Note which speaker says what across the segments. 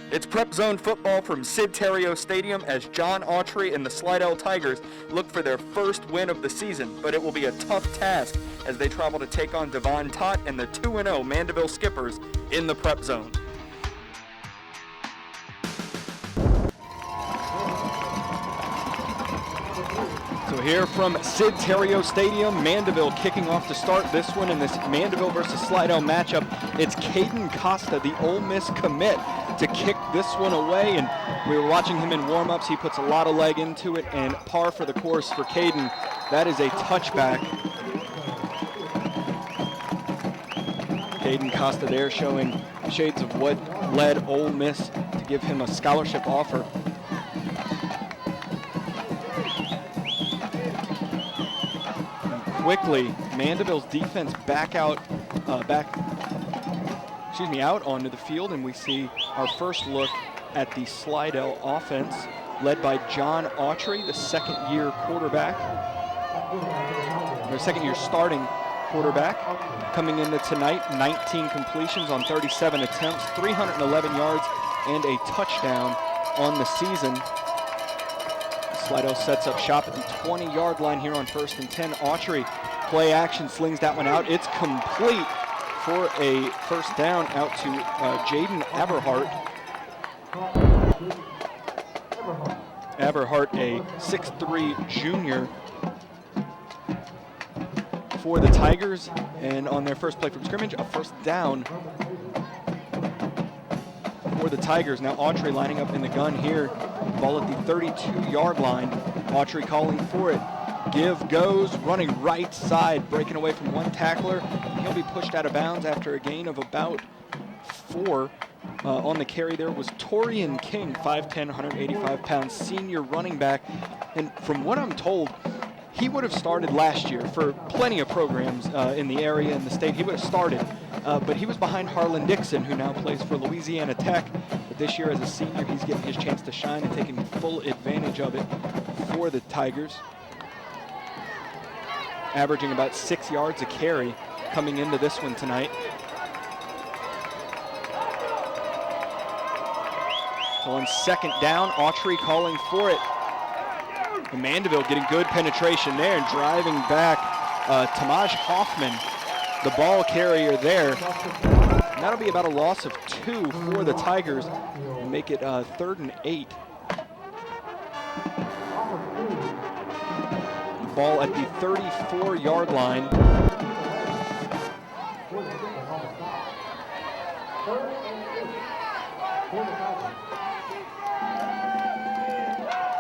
Speaker 1: It's PrepZone football from Sid Terrio Stadium as John Autry and the Slidell Tigers look for their first win of the season, but it will be a tough task as they travel to take on Devon Tott and the 2-0 Mandeville Skippers in the PrepZone. So here from Sid Terrio Stadium, Mandeville kicking off to start this one in this Mandeville versus Slidell matchup. It's Caden Costa, the Ole Miss commit, to kick this one away, and we were watching him in warm-ups. He puts a lot of leg into it, and par for the course for Caden. That is a touchback. Caden Costa there showing shades of what led Ole Miss to give him a scholarship offer. Quickly, Mandeville's defense out onto the field, and we see our first look at the Slidell offense, led by John Autry, the second-year starting quarterback. Coming into tonight, 19 completions on 37 attempts, 311 yards, and a touchdown on the season. Slidell sets up shop at the 20-yard line here on 1st and 10. Autry, play action, slings that one out. It's complete for a first down out to Jaden Aberhart. Aberhart, a 6'3" junior for the Tigers. And on their first play from scrimmage, a first down for the Tigers. Now Autry lining up in the gun here. Ball at the 32-yard line. Autry calling for it. Give goes, running right side, breaking away from one tackler. He'll be pushed out of bounds after a gain of about 4. On the carry there was Torian King, 5'10", 185 pounds, senior running back. And from what I'm told, he would have started last year for plenty of programs in the area and the state. He would have started, but he was behind Harlan Dixon, who now plays for Louisiana Tech. But this year as a senior, he's getting his chance to shine and taking full advantage of it for the Tigers. Averaging about 6 yards a carry coming into this one tonight. So on second down, Autry calling for it. And Mandeville getting good penetration there and driving back Tamaj Hoffman, the ball carrier there. And that'll be about a loss of 2 for the Tigers and make it 3rd and 8. Ball at the 34-yard line.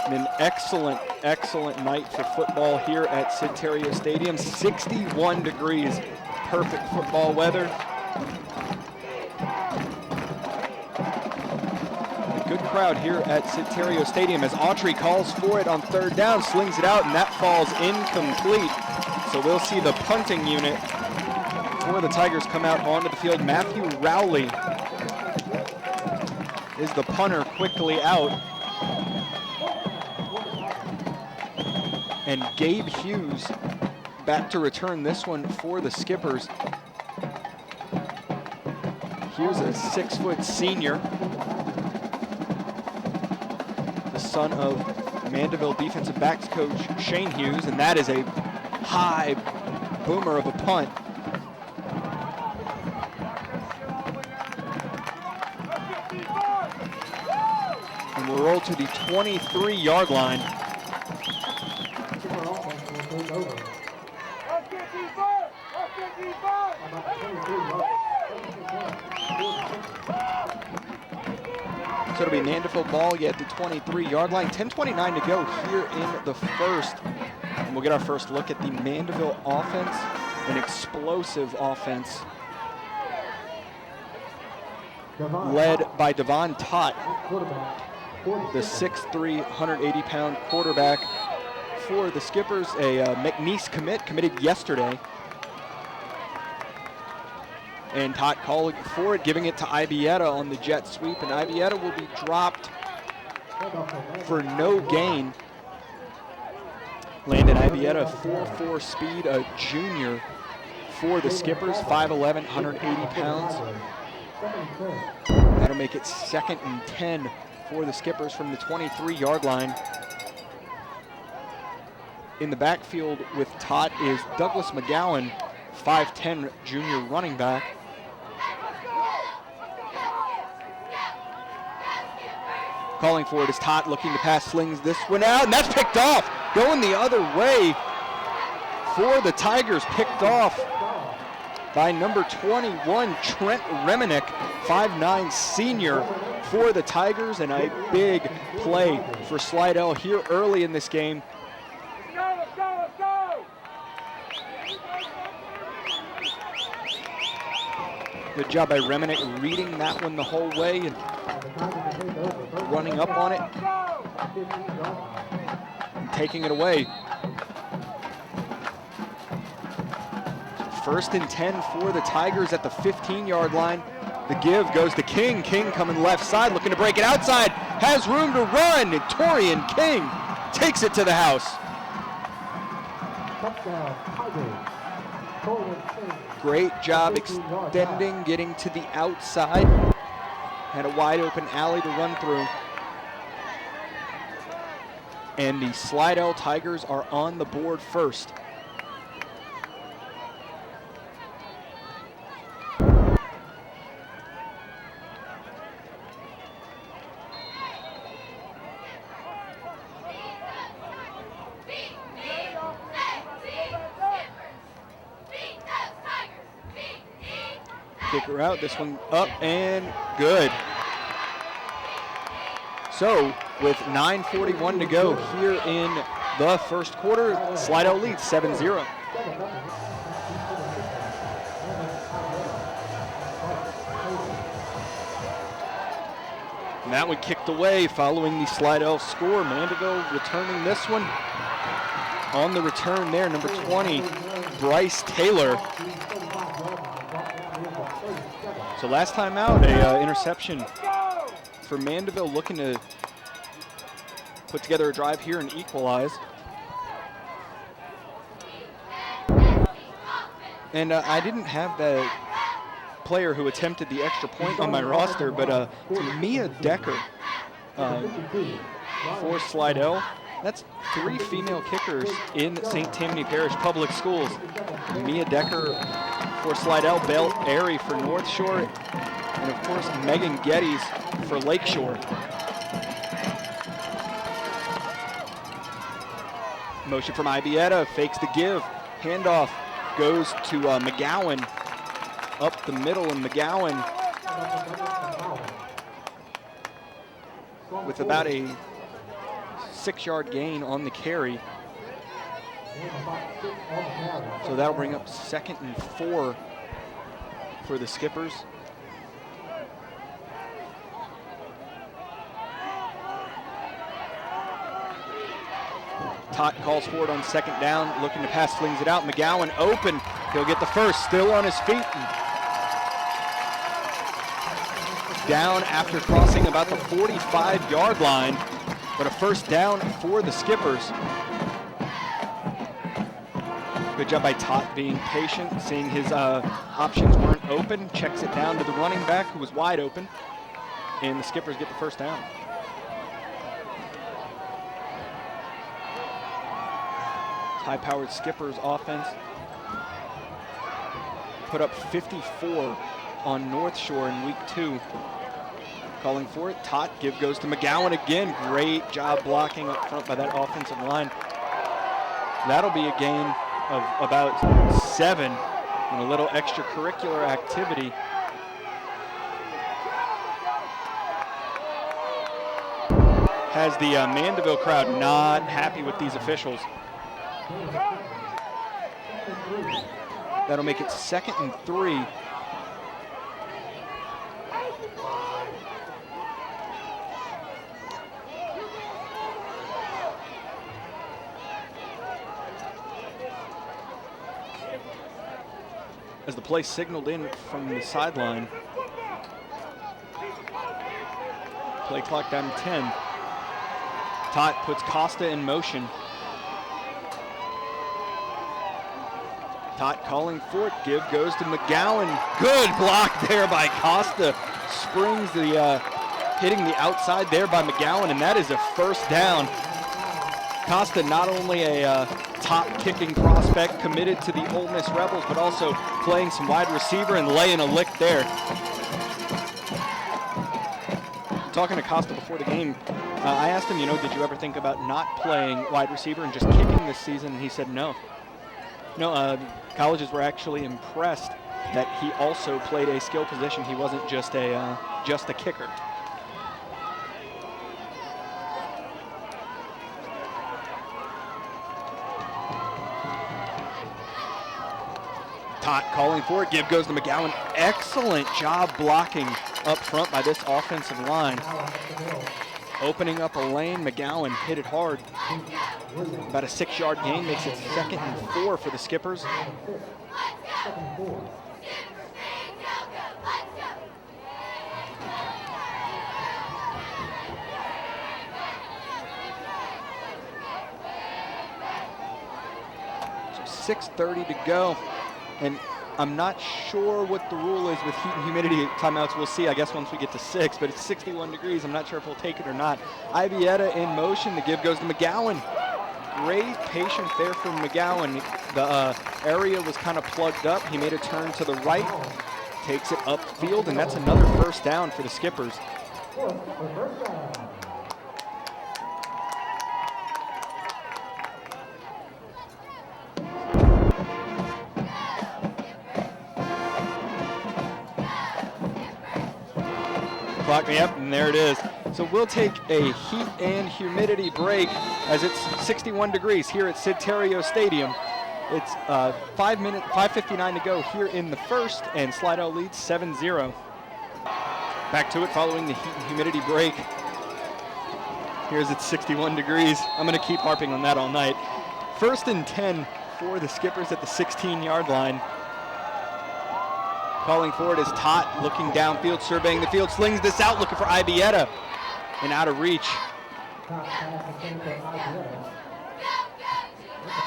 Speaker 1: And an excellent night for football here at Sid Terrio Stadium. 61 degrees, perfect football weather. A good crowd here at Sid Terrio Stadium as Autry calls for it on 3rd down, slings it out, and that falls incomplete. So we'll see the punting unit for the Tigers come out onto the field. Matthew Rowley is the punter, quickly out. And Gabe Hughes back to return this one for the Skippers. Hughes, a 6-foot senior, the son of Mandeville defensive backs coach Shane Hughes, and that is a high boomer of a punt. And we'll roll to the 23-yard line. So it'll be Mandeville ball at the 23-yard line. 10:29 to go here in the first. And we'll get our first look at the Mandeville offense, an explosive offense led by Devon Tott, the 6'3", 180-pound quarterback for the Skippers, a McNeese committed yesterday. And Tott calling for it, giving it to Ibieta on the jet sweep, and Ibieta will be dropped for no gain. Landon Ibieta, 4'4" speed, a junior for the Skippers, 5'11", 180 pounds. That'll make it 2nd and 10 for the Skippers from the 23-yard line. In the backfield with Tot is Douglas McGowan, 5'10" junior running back. Calling for it is Tot, looking to pass, slings this one out, and that's picked off. Going the other way for the Tigers, picked off by number 21, Trent Reminick, 5'9" senior for the Tigers, and a big play for Slidell here early in this game.
Speaker 2: Let's go!
Speaker 1: Good job by Reminick reading that one the whole way and running up on it and taking it away. 1st and 10 for the Tigers at the 15-yard line. The give goes to King. King coming left side, looking to break it outside. Has room to run, and Torian King takes it to the house. Great job extending, getting to the outside. Had a wide open alley to run through. And the Slidell Tigers are on the board first. Kicker out, this one up and good. So with 9:41 to go here in the first quarter, Slidell leads 7-0. And that one kicked away following the Slidell score. Mandeville returning this one. On the return there, number 20, Bryce Taylor. So last time out, a interception for Mandeville, looking to put together a drive here and equalize. And I didn't have the player who attempted the extra point on my roster, but Mia Decker for Slidell. That's 3 female kickers in St. Tammany Parish Public Schools. Mia Decker for Slidell, Belle Airy for North Shore, and of course Megan Geddes for Lakeshore. Motion from Ibieta, fakes the give, handoff goes to McGowan, up the middle, and McGowan with about a 6-yard gain on the carry. So that'll bring up 2nd and 4 for the Skippers. Tot calls for it on 2nd down, looking to pass, flings it out. McGowan open, he'll get the first, still on his feet. Down after crossing about the 45-yard line, but a first down for the Skippers. Good job by Tot being patient, seeing his options weren't open, checks it down to the running back who was wide open, and the Skippers get the first down. High-powered Skippers offense put up 54 on North Shore in week 2. Calling for it, Tot, give goes to McGowan again. Great job blocking up front by that offensive line. That'll be a gain of about 7 and a little extracurricular activity. Has the Mandeville crowd not happy with these officials. That'll make it 2nd and 3. As the play signaled in from the sideline. Play clock down to 10. Tot puts Costa in motion. Tot calling for it. Give goes to McGowan. Good block there by Costa. springs the hitting the outside there by McGowan, and that is a first down. Costa, not only a top kicking prospect committed to the Ole Miss Rebels, but also playing some wide receiver and laying a lick there. Talking to Costa before the game, I asked him, did you ever think about not playing wide receiver and just kicking this season? And he said no. No, colleges were actually impressed that he also played a skill position. He wasn't just a kicker. Tot calling for it. Give goes to McGowan. Excellent job blocking up front by this offensive line. Opening up a lane. McGowan hit it hard. About a 6-yard gain makes it 2nd and 4 for the Skippers. So 6:30 to go. And I'm not sure what the rule is with heat and humidity timeouts. We'll see, I guess, once we get to 6, but it's 61 degrees. I'm not sure if we'll take it or not. Ibieta in motion. The give goes to McGowan. Great patience there from McGowan. The area was kind of plugged up. He made a turn to the right, takes it upfield, and that's another first down for the Skippers. Clock me up, and there it is. So we'll take a heat and humidity break as it's 61 degrees here at Sid Terrio Stadium. It's 5:59 to go here in the first, and Slidell leads 7-0. Back to it following the heat and humidity break. Here's it's 61 degrees. I'm going to keep harping on that all night. 1st and 10 for the Skippers at the 16-yard line. Calling for it is Tot, looking downfield, surveying the field, slings this out, looking for Ibieta, and out of reach.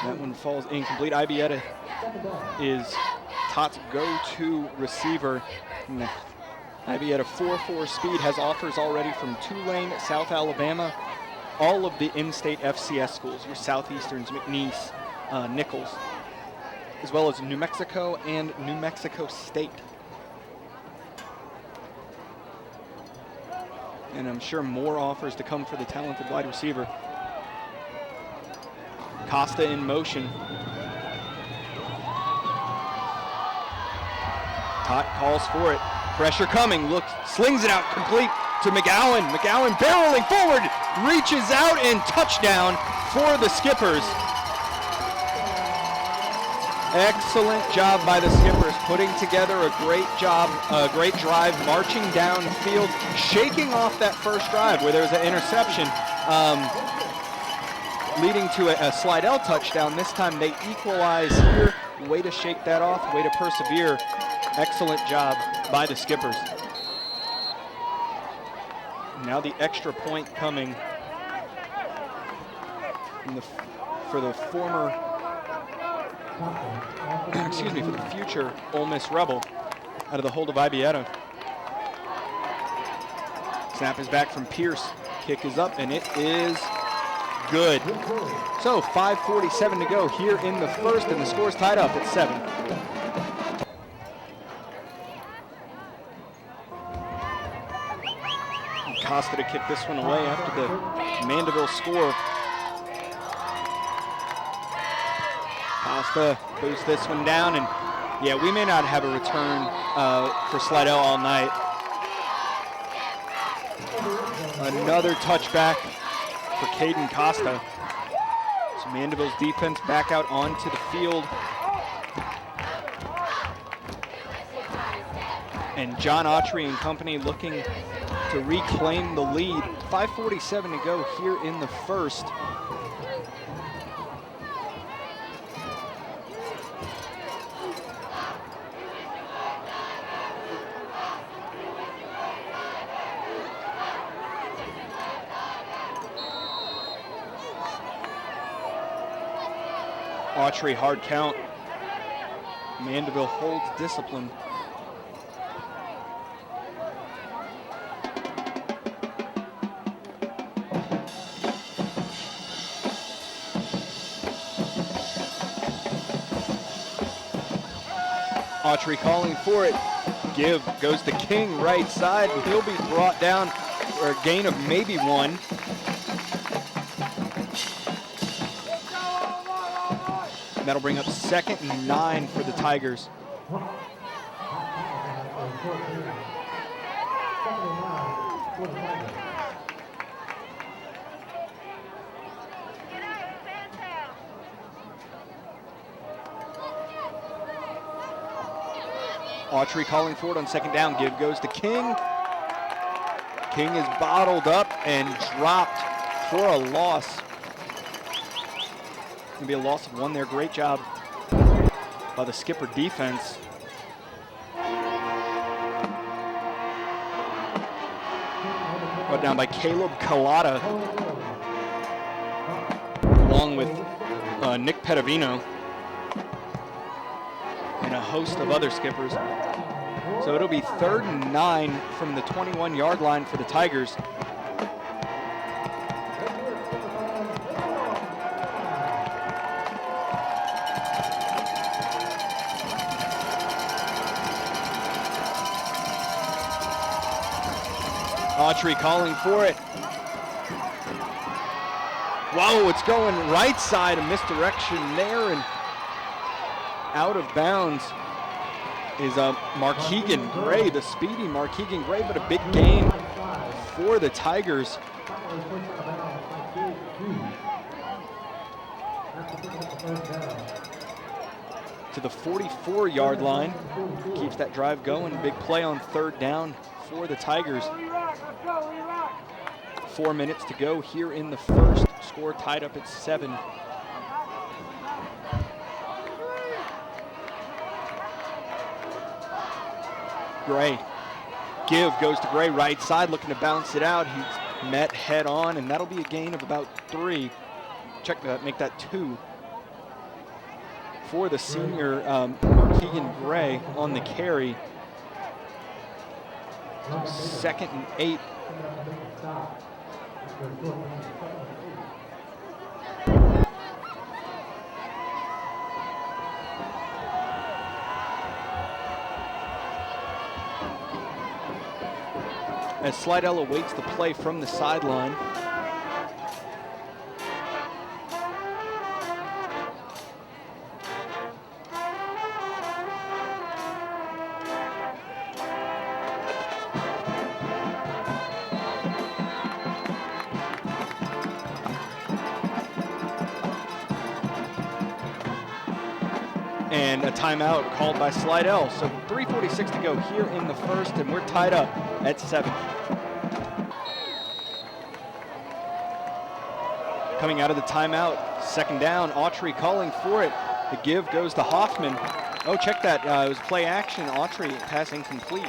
Speaker 1: That one falls incomplete. Ibieta is Tot's go-to receiver. Ibieta 4.4 speed, has offers already from Tulane, South Alabama, all of the in-state FCS schools, your Southeasterns, McNeese, Nichols, as well as New Mexico and New Mexico State. And I'm sure more offers to come for the talented wide receiver. Costa in motion. Tot calls for it. Pressure coming. Looks, slings it out complete to McGowan. McGowan barreling forward, reaches out, and touchdown for the Skippers. Excellent job by the Skippers, putting together a great job, a great drive, marching downfield, shaking off that first drive where there was an interception, leading to a Slidell touchdown. This time they equalize here. Way to shake that off, way to persevere. Excellent job by the Skippers. Now the extra point coming for the former, for the future Ole Miss Rebel out of the hold of Ibieta. Snap is back from Pierce. Kick is up, and it is good. So 5:47 to go here in the first, and the score's tied up at 7. Costa to kick this one away after the Mandeville score. Costa boosts this one down, and yeah, we may not have a return for Slidell all night. Another touchback for Caden Costa. So Mandeville's defense back out onto the field. And John Autry and company looking to reclaim the lead. 5:47 to go here in the first. Autry hard count. Mandeville holds discipline. Autry calling for it. Give goes to King right side, and he'll be brought down for a gain of maybe 1. And that'll bring up 2nd and 9 for the Tigers. Autry calling for it on 2nd down. Give goes to King. King is bottled up and dropped for a loss. Gonna be a loss of 1 there. Great job by the Skipper defense. Brought down by Caleb Collada, along with Nick Pedavino and a host of other skippers. So it'll be 3rd and 9 from the 21-yard line for the Tigers. Autry calling for it. Whoa, it's going right side, a misdirection there, and out of bounds is Markeegan Gray, the speedy Markeegan Gray, but a big gain for the Tigers. To the 44-yard line, keeps that drive going. Big play on 3rd down for the Tigers. 4 minutes to go here in the first. Score tied up at 7. Gray. Give goes to Gray right side, looking to bounce it out. He's met head on, and that'll be a gain of about 3. Check that, make that 2 for the senior Markeegan Gray on the carry. 2nd and 8. As Slidell awaits the play from the sideline. And a timeout called by Slidell. So 3:46 to go here in the first, and we're tied up at 7. Coming out of the timeout, 2nd down, Autry calling for it. The give goes to Hoffman. Oh, check that, it was play action. Autry pass incomplete.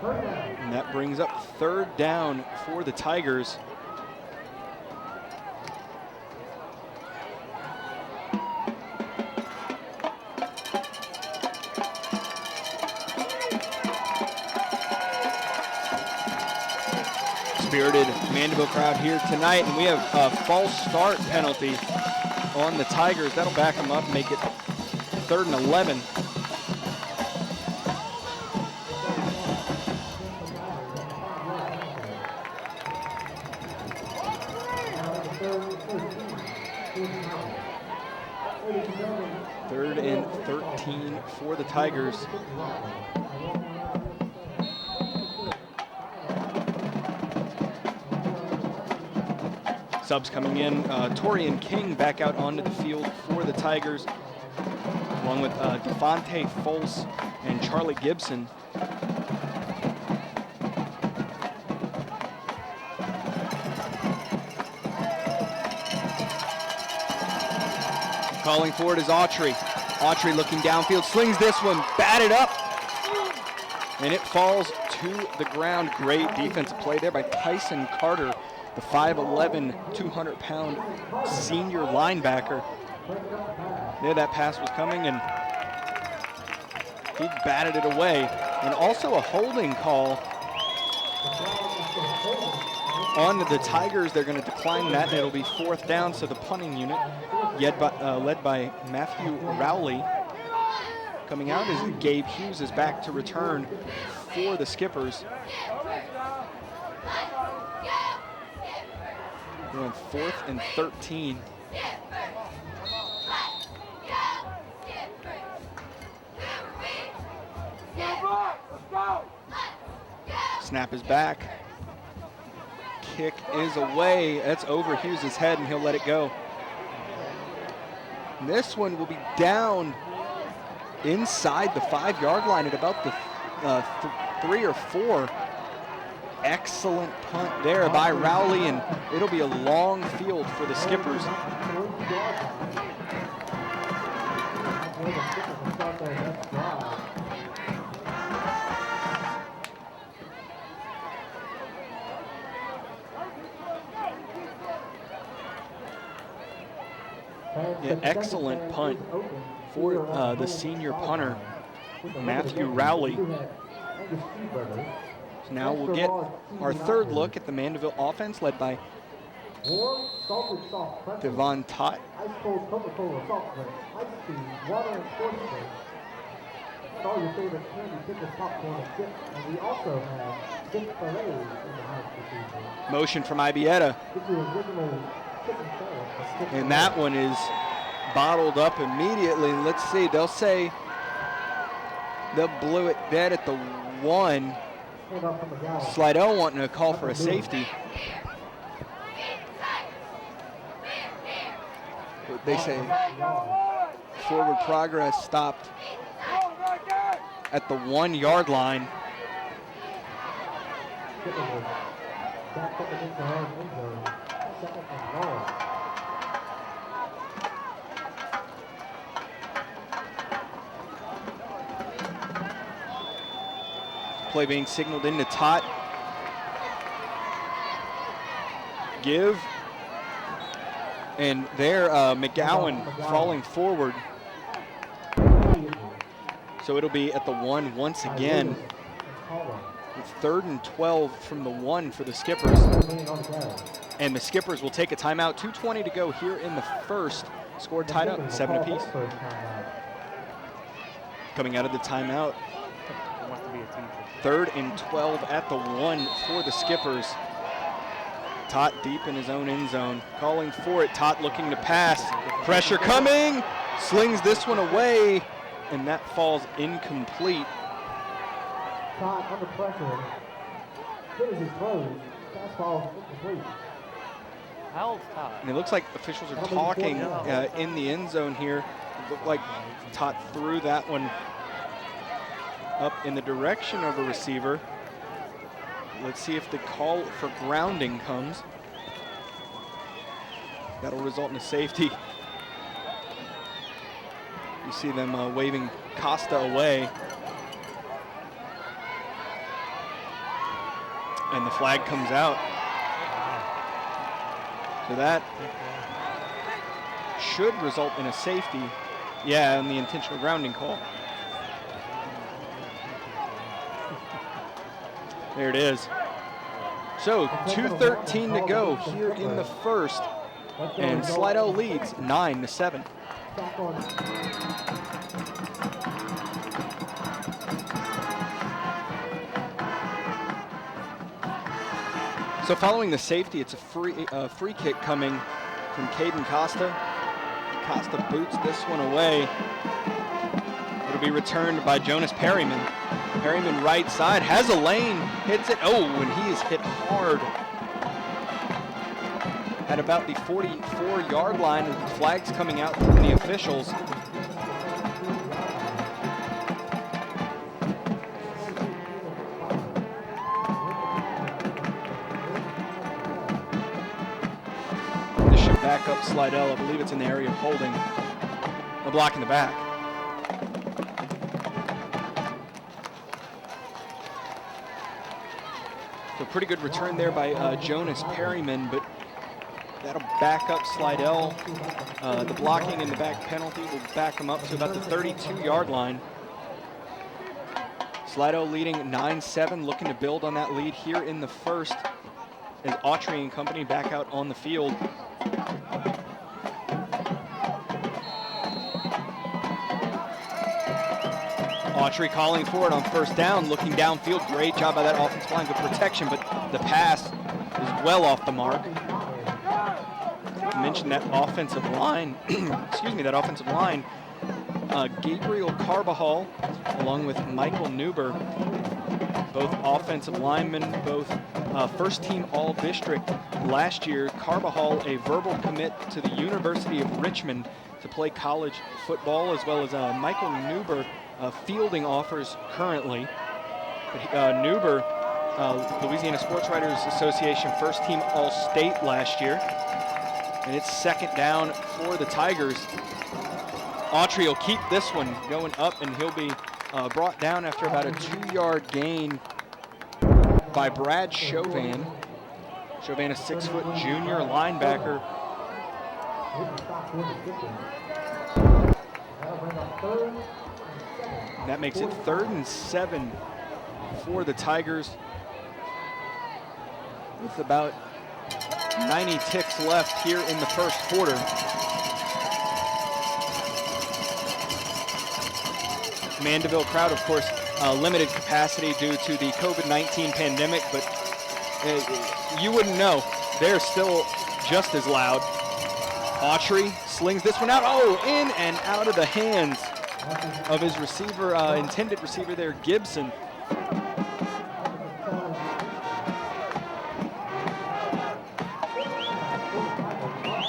Speaker 1: And that brings up 3rd down for the Tigers. Spirited Mandeville crowd here tonight, and we have a false start penalty on the Tigers. That'll back them up, make it 3rd and 11. Third and 13 for the Tigers. Subs coming in, Torian King back out onto the field for the Tigers, along with Devontae Fols and Charlie Gibson. Calling for it is Autry. Autry looking downfield, slings this one, batted up, and it falls to the ground. Great defensive play there by Tyson Carter, the 5'11", 200-pound senior linebacker. There that pass was coming, and he batted it away. And also a holding call on to the Tigers. They're going to decline that, and it'll be 4th down. So the punting unit, led by Matthew Rowley. Coming out is Gabe Hughes is back to return for the Skippers. We're on 4th and 13. Snap is back. Kick is away. That's over Hughes' head, and he'll let it go. And this one will be down inside the 5-yard line at about the 3 or 4. Excellent punt there by Rowley, and it'll be a long field for the Skippers. Yeah, excellent punt for the senior punter, Matthew Rowley. So now we'll get our 3rd look at the Mandeville offense, led by Devon Tott. Motion from Ibieta. And that one is bottled up immediately. Let's see, they'll say they'll blow it dead at the 1. Slidell wanting to call for a safety. But they say forward progress stopped at the 1-yard line. Play being signaled into Tott. Give. And there, McGowan falling forward. So it'll be at the 1 once again. 3rd and 12 from the 1 for the Skippers. And the Skippers will take a timeout. 2:20 to go here in the 1st. Score tied up, 7 apiece. Coming out of the timeout. 3rd and 12 at the 1 for the Skippers. Tott deep in his own end zone, calling for it. Tott looking to pass. Pressure coming, slings this one away, and that falls incomplete.
Speaker 3: Tott under pressure, finishes throws, pass falls incomplete.
Speaker 4: How old's Tott?
Speaker 1: And it looks like officials are talking in the end zone here. It looked like Tott threw that one up in the direction of a receiver. Let's see if the call for grounding comes. That'll result in a safety. You see them waving Costa away. And the flag comes out. So that should result in a safety. Yeah, and the intentional grounding call. There it is. So 2:13 to go here in the 1st, and Slidell leads 9-7. So following the safety, it's a free kick coming from Caden Costa. Costa boots this one away. It'll be returned by Jonas Perryman. Perryman right side, has a lane, hits it. Oh, and he is hit hard at about the 44-yard line. Flags coming out from the officials. This should back up Slidell. I believe it's in the area of holding. A block in the back. So pretty good return there by Jonas Perryman, but that'll back up Slidell. The blocking and the back penalty will back them up to about the 32-yard line. Slidell leading 9-7, looking to build on that lead here in the 1st. as Autry and company back out on the field. Autry calling for it on first down, looking downfield. Great job by that offensive line, good protection, but the pass is well off the mark. I mentioned that offensive line, excuse me, that offensive line. Gabriel Carbajal, along with Michael Newber, both offensive linemen, both first-team All-District last year. Carbajal, a verbal commit to the University of Richmond to play college football, as well as Michael Newber, fielding offers currently. But Newber, Louisiana Sports Writers Association first-team All-State last year. And it's second down for the Tigers. Autry will keep this one going up, and he'll be brought down after about a 2-yard gain by Brad Chauvin. Chauvin, a 6-foot junior linebacker. And that makes it 3rd and 7 for the Tigers, with about 90 ticks left here in the first quarter. Mandeville crowd, of course, limited capacity due to the COVID-19 pandemic, but you wouldn't know. They're still just as loud. Autry slings this one out. Oh, in and out of the hands of his receiver, intended receiver there, Gibson.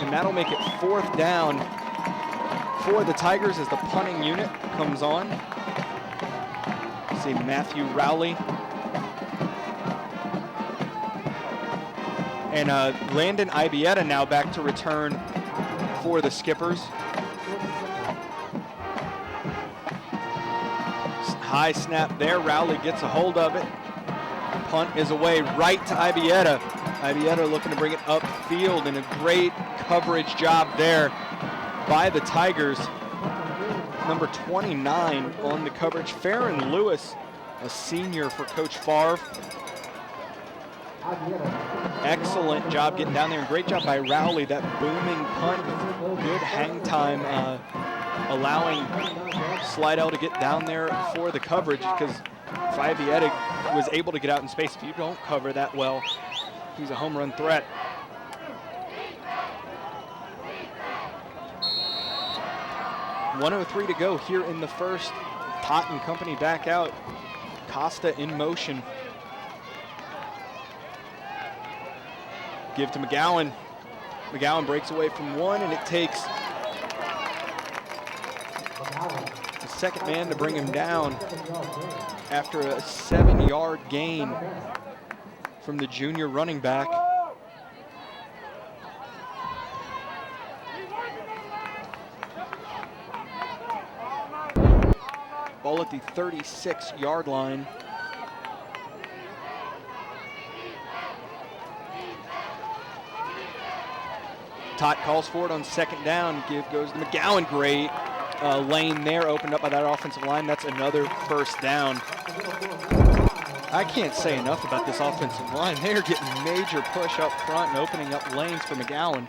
Speaker 1: And that'll make it 4th down for the Tigers as the punting unit comes on. See Matthew Rowley. And Landon Ibieta now back to return for the Skippers. High snap there. Rowley gets a hold of it. Punt is away right to Ibieta. Ibieta looking to bring it upfield, and a great coverage job there by the Tigers. Number 29 on the coverage, Farron Lewis, a senior for Coach Favre. Excellent job getting down there, and great job by Rowley. That booming punt with good hang time, allowing Slidell to get down there for the coverage, because if Ibieta was able to get out in space, if you don't cover that well, he's a home run threat. .103 to go here in the first. Tot and company back out. Costa in motion. Give to McGowan. McGowan breaks away from one, and it takes the second man to bring him down after a 7-yard gain from the junior running back. Ball at the 36-yard line. Tot calls for it on second down. Give goes to McGowan. Great lane there opened up by that offensive line. That's another first down. I can't say enough about this offensive line. They're getting major push up front and opening up lanes for McGowan.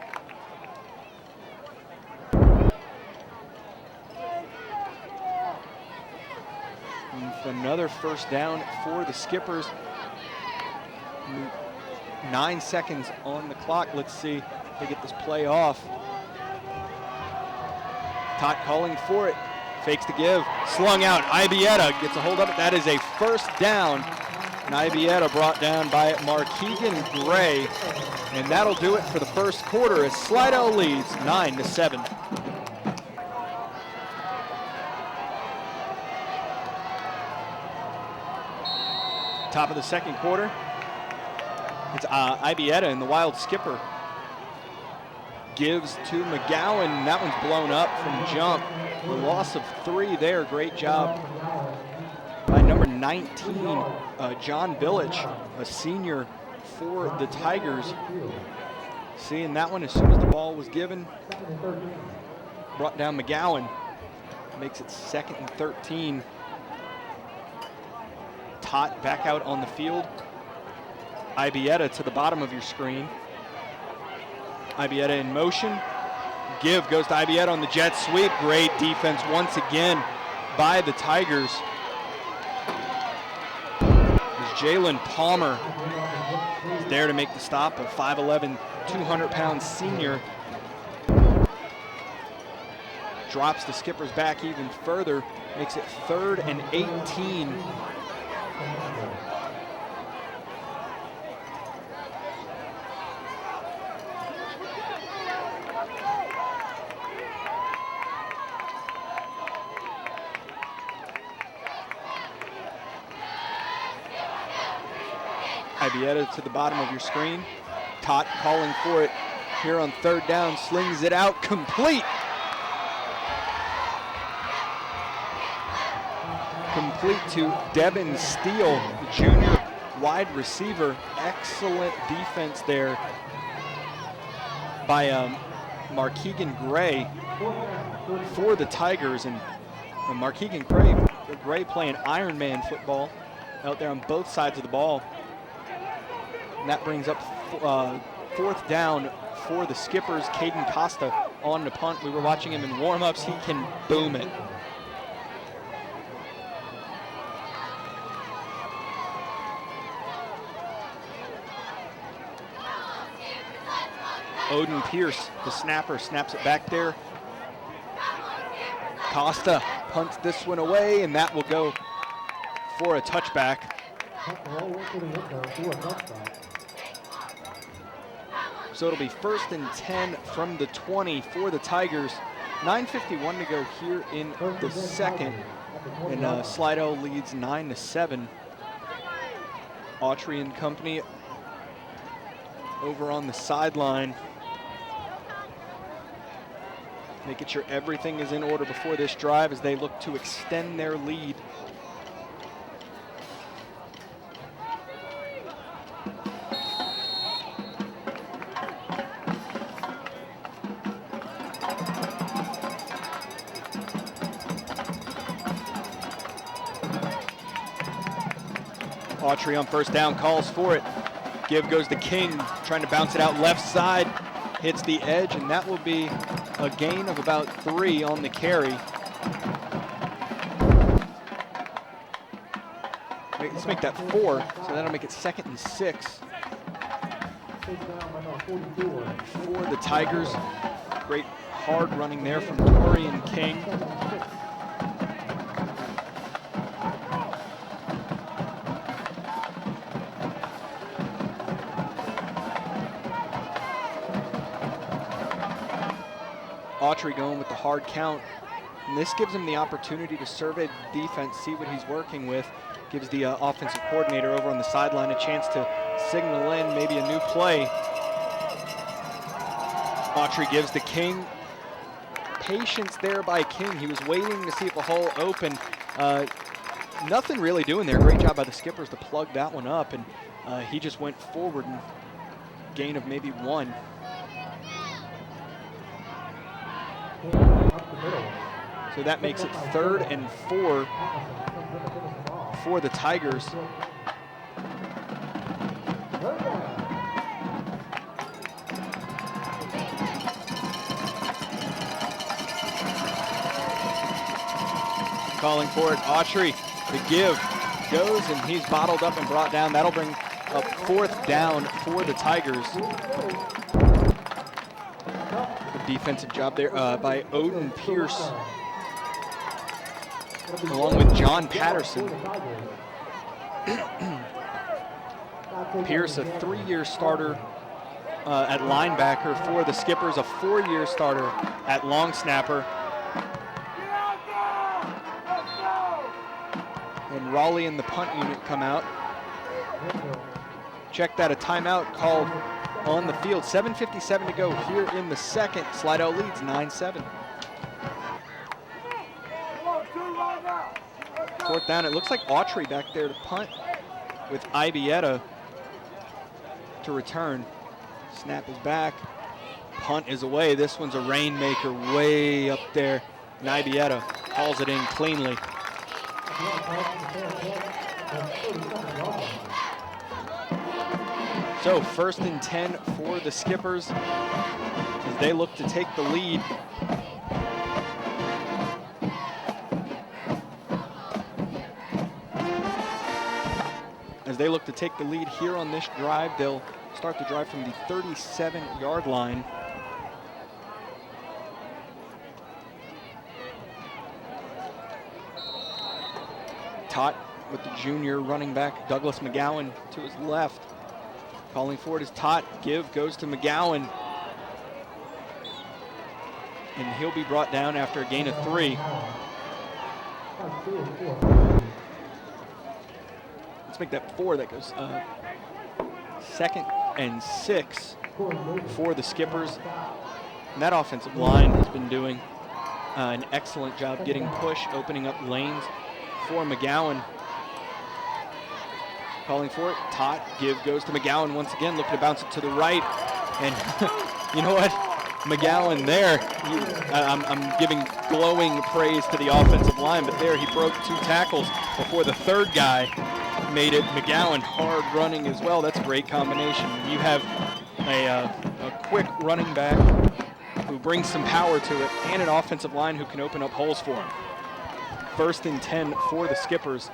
Speaker 1: Another first down for the Skippers. 9 seconds on the clock. Let's see if they get this play off. Tot calling for it. Fakes the give. Slung out. Ibieta gets a hold of it. That is a first down. And Ibieta brought down by Markeegan Gray. And that'll do it for the first quarter as Slidell leads 9-7. Top of the second quarter. It's Ibieta in the wild skipper. Gives to McGowan. That one's blown up from jump. The loss of 3 there. Great job by number 19, John Billich, a senior for the Tigers. Seeing that one as soon as the ball was given. Brought down McGowan. Makes it 2nd and 13. Tot back out on the field. Ibieta to the bottom of your screen. Ibieta in motion. Give goes to Ibieta on the jet sweep. Great defense once again by the Tigers. As Jalen Palmer is there to make the stop, a 5'11", 200-pound senior. Drops the Skippers back even further, makes it 3rd and 18. Ibieta to the bottom of your screen. Tot calling for it here on 3rd down, slings it out, complete. Complete to Devin Steele, the junior wide receiver. Excellent defense there by Markeegan Gray for the Tigers. And Markeegan Gray playing Ironman football out there on both sides of the ball. And that brings up 4th down for the Skippers. Caden Costa on the punt. We were watching him in warm-ups. He can boom it. Odin Pierce, the snapper, snaps it back there. Costa punts this one away, and that will go for a touchback. So it'll be 1st and 10 from the 20 for the Tigers. 9:51 to go here in the second, and Slidell leads 9-7. Autry and company over on the sideline, making sure everything is in order before this drive as they look to extend their lead. Autry on 1st down, calls for it. Give goes to King, trying to bounce it out left side, hits the edge, and that will be a gain of about 3 on the carry. Let's make that 4, so that'll make it 2nd and 6. For the Tigers, great hard running there from Torian King. Autry going with the hard count. And this gives him the opportunity to survey the defense, see what he's working with. Gives the offensive coordinator over on the sideline a chance to signal in maybe a new play. Autry gives to King. Patience there by King. He was waiting to see if a hole opened. Nothing really doing there. Great job by the Skippers to plug that one up, and he just went forward and gain of maybe 1. So that makes it 3rd and 4 for the Tigers. Calling for it, Autry. The give goes, and he's bottled up and brought down. That'll bring up 4th down for the Tigers. Defensive job there by Odin Pierce, along with John Patterson. Pierce, a 3-year starter at linebacker for the Skippers, a 4-year starter at long snapper. And Raleigh and the punt unit come out. Check that, a timeout called on the field. 7:57 to go here in the second. Slidell leads 9-7. 4th down. It looks like Autry back there to punt with Ibieta to return. Snap is back. Punt is away. This one's a rainmaker way up there. And Ibieta hauls it in cleanly. So 1st and 10 for the Skippers as they look to take the lead. As they look to take the lead here on this drive, they'll start the drive from the 37-yard line. Tot with the junior running back, Douglas McGowan, to his left. Calling for it is Tot. Give goes to McGowan. And he'll be brought down after a gain of 3. Let's make that 4. That goes 2nd and 6 for the Skippers. And that offensive line has been doing an excellent job getting push, opening up lanes for McGowan. Calling for it, Tot. Give goes to McGowan once again, looking to bounce it to the right. And you know what? McGowan there, I'm giving glowing praise to the offensive line, but there he broke 2 tackles before the 3rd guy made it. McGowan hard running as well. That's a great combination. You have a quick running back who brings some power to it and an offensive line who can open up holes for him. 1st and 10 for the Skippers.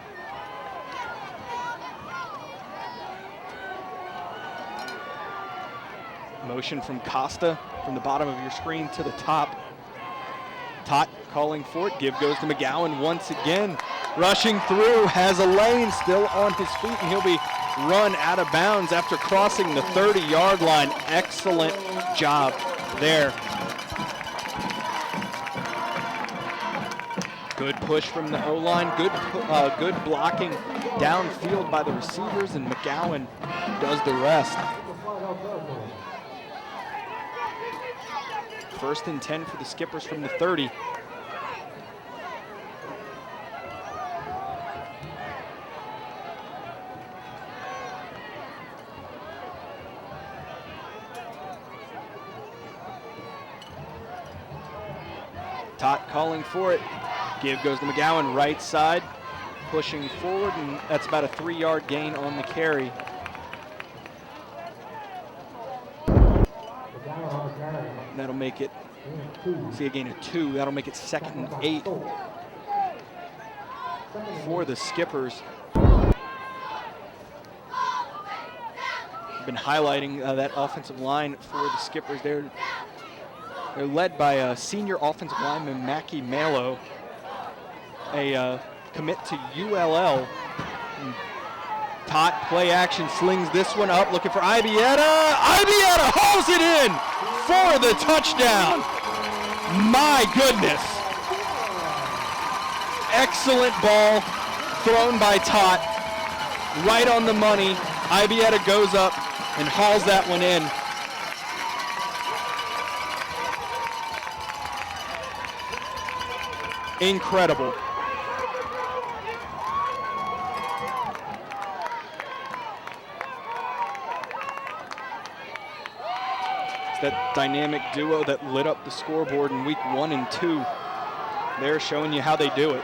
Speaker 1: Motion from Costa from the bottom of your screen to the top. Tot calling for it. Give goes to McGowan once again. Rushing through, has a lane, still on his feet, and he'll be run out of bounds after crossing the 30-yard line. Excellent job there. Good push from the O-line. Good blocking downfield by the receivers, and McGowan does the rest. 1st and 10 for the Skippers from the 30. Tot calling for it. Give goes to McGowan, right side, pushing forward, and that's about a 3-yard gain on the carry. That'll make it, see a gain of 2, that'll make it 2nd and 8 for the Skippers. I've been highlighting that offensive line for the Skippers. They're led by a senior offensive lineman, Mackie Malo, a commit to ULL. And Tot, play action, slings this one up, looking for Ibieta. Ibieta hauls it in for the touchdown. My goodness. Excellent ball thrown by Tot, right on the money. Ibieta goes up and hauls that one in. Incredible. It's that dynamic duo that lit up the scoreboard in week 1 and 2. They're showing you how they do it.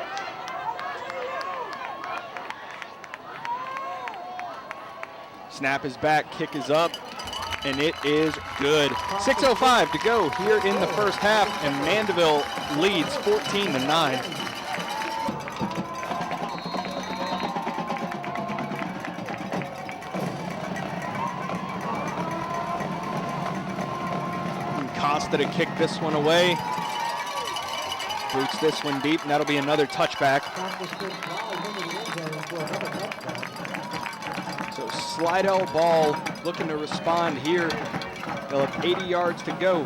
Speaker 1: Snap is back, kick is up, and it is good. 6:05 to go here in the first half, and Mandeville leads 14-9. And Costa to kick this one away. Boots this one deep, and that'll be another touchback. So Slidell ball looking to respond here. They'll have 80 yards to go.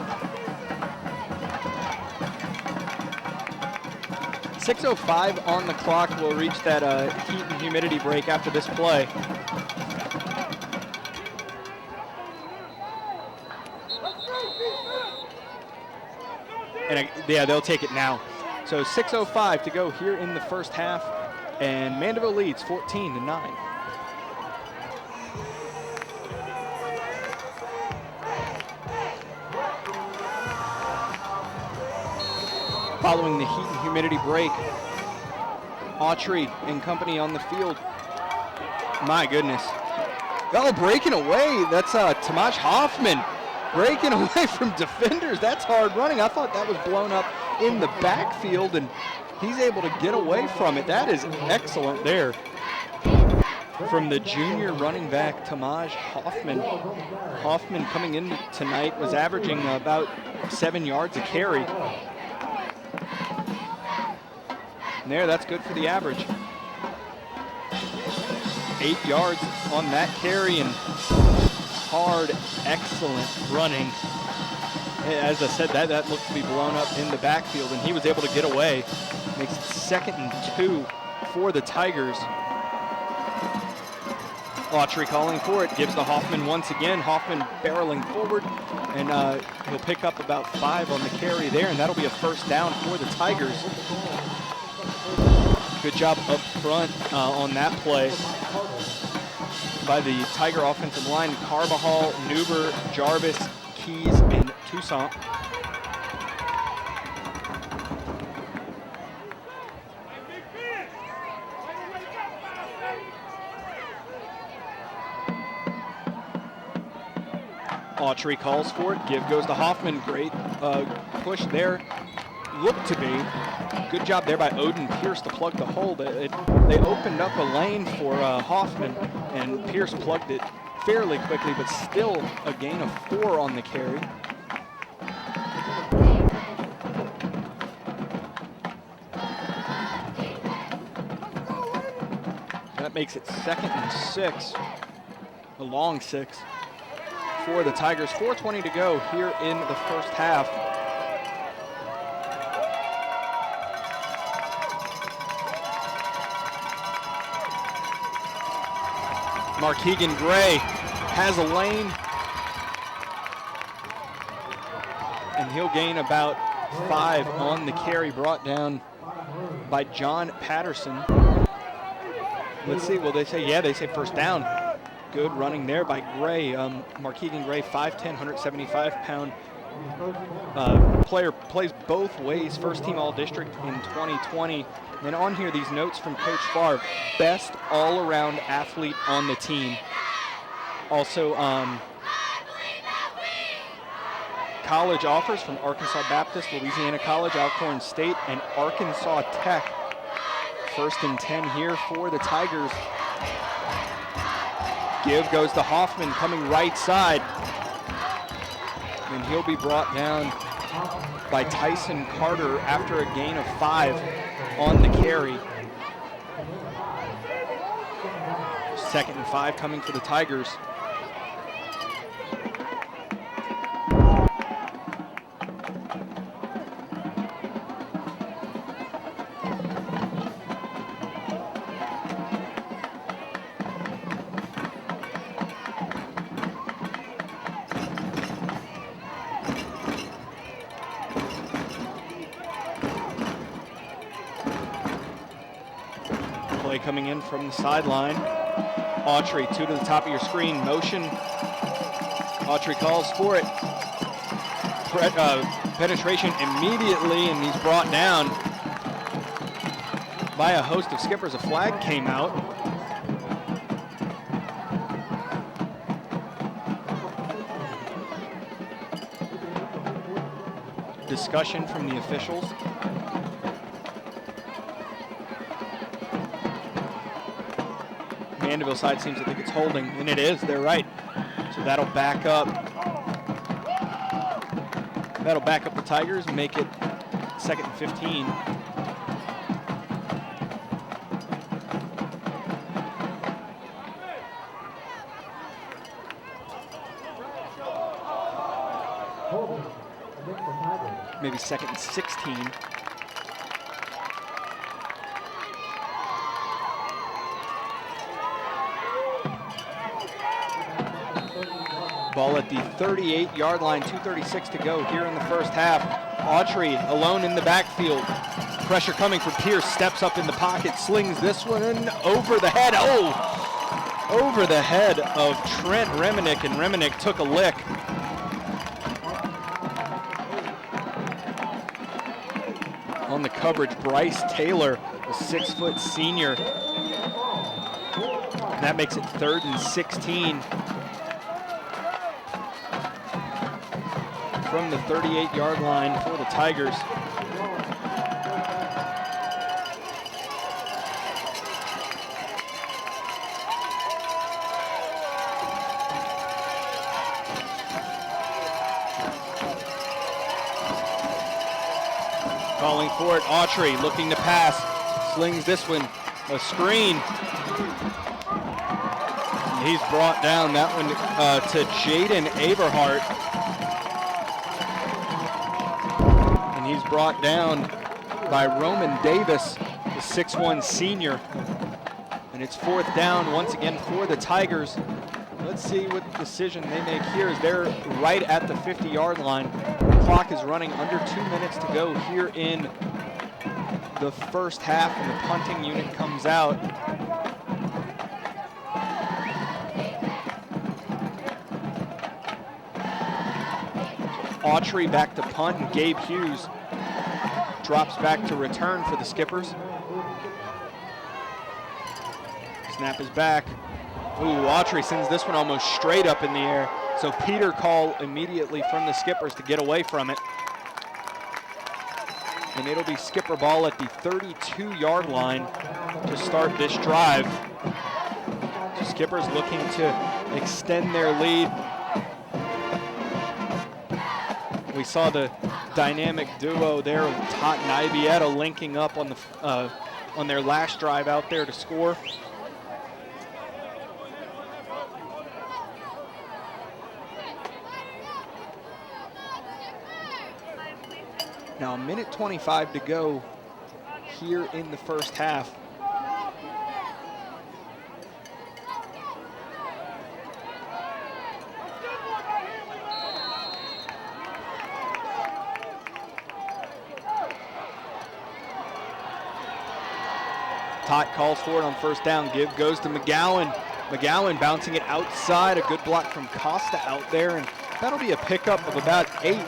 Speaker 1: 6:05 on the clock. We'll reach that heat and humidity break after this play. And yeah, they'll take it now. So 6:05 to go here in the first half, and Mandeville leads 14-9. Following the heat and humidity break, Autry and company on the field. My goodness, Oh, breaking away. That's Tomasz Hoffman breaking away from defenders. That's hard running. I thought that was blown up in the backfield, and he's able to get away from it. That is excellent there from the junior running back, Tomasz Hoffman. Hoffman coming in tonight was averaging about 7 yards a carry. And there, that's good for the average. 8 yards on that carry, and hard, excellent running. As I said, that looked to be blown up in the backfield, and he was able to get away. Makes it 2nd and 2 for the Tigers. Autry calling for it, gives to Hoffman once again. Hoffman barreling forward, and he'll pick up about 5 on the carry there, and that'll be a first down for the Tigers. Good job up front on that play by the Tiger offensive line. Carbajal, Newber, Jarvis, Keys, and Toussaint. Autry calls for it. Give goes to Hoffman. Great push there. Looked to be. Good job there by Odin Pierce to plug the hole. They opened up a lane for Hoffman, and Pierce plugged it fairly quickly, but still a gain of 4 on the carry. That makes it 2nd and 6, a long 6 for the Tigers. 4:20 to go here in the first half. Markeegan Gray has a lane, and he'll gain about 5 on the carry, brought down by John Patterson. Let's see, will they say, yeah, they say first down. Good running there by Gray. Markeegan Gray, 5'10", 175-pound player, plays both ways, first team All-District in 2020. And on here, these notes from Coach Favre, best all-around athlete on the team. Also, college offers from Arkansas Baptist, Louisiana College, Alcorn State, and Arkansas Tech. 1st and 10 here for the Tigers. Give goes to Hoffman coming right side. And he'll be brought down by Tyson Carter after a gain of 5 on the carry. 2nd and 5 coming for the Tigers. Coming in from the sideline. Autry, 2 to the top of your screen. Motion. Autry calls for it. Penetration immediately, and he's brought down by a host of skippers. A flag came out. Discussion from the officials. Mandeville side seems to think it's holding, and it is. They're right. So that'll back up. That'll back up the Tigers and make it 2nd and 15. Maybe 2nd and 16. Ball at the 38-yard line, 2:36 to go here in the first half. Autry alone in the backfield. Pressure coming from Pierce, steps up in the pocket, slings this one in over the head. Oh, over the head of Trent Reminick, and Reminick took a lick. On the coverage, Bryce Taylor, a 6-foot senior, And that makes it 3rd and 16 from the 38-yard line for the Tigers. Calling for it, Autry looking to pass, slings this one, a screen. And he's brought down that one to Jaden Aberhart. And he's brought down by Roman Davis, the 6'1" senior. And it's 4th down once again for the Tigers. Let's see what decision they make here as they're right at the 50-yard line. The clock is running under 2 minutes to go here in the first half, and the punting unit comes out. Autry back to punt, and Gabe Hughes drops back to return for the Skippers. Snap is back. Ooh, Autry sends this one almost straight up in the air. So Peter call immediately from the Skippers to get away from it. And it'll be Skipper ball at the 32-yard line to start this drive. So Skippers looking to extend their lead. We saw the dynamic duo there of Tot and Ibieta linking up on their last drive out there to score. Now, 1:25 to go here in the first half. Tot calls for it on first down. Give goes to McGowan. McGowan bouncing it outside. A good block from Costa out there, and that'll be a pickup of about 8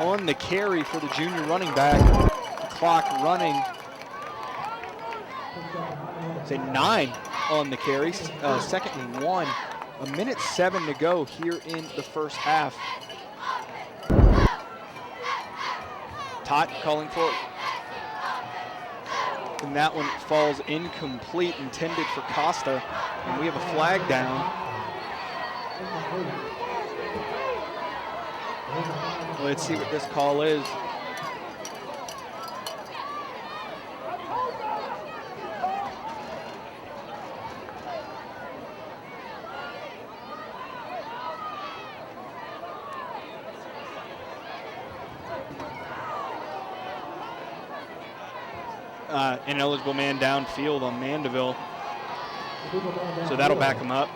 Speaker 1: on the carry for the junior running back. The clock running. Say 9 on the carry. 2nd and 1. 1:07 to go here in the first half. Tot calling for it. And that one falls incomplete, intended for Costa. And we have a flag down. Let's see what this call is. Ineligible man downfield on Mandeville. So that'll back him up.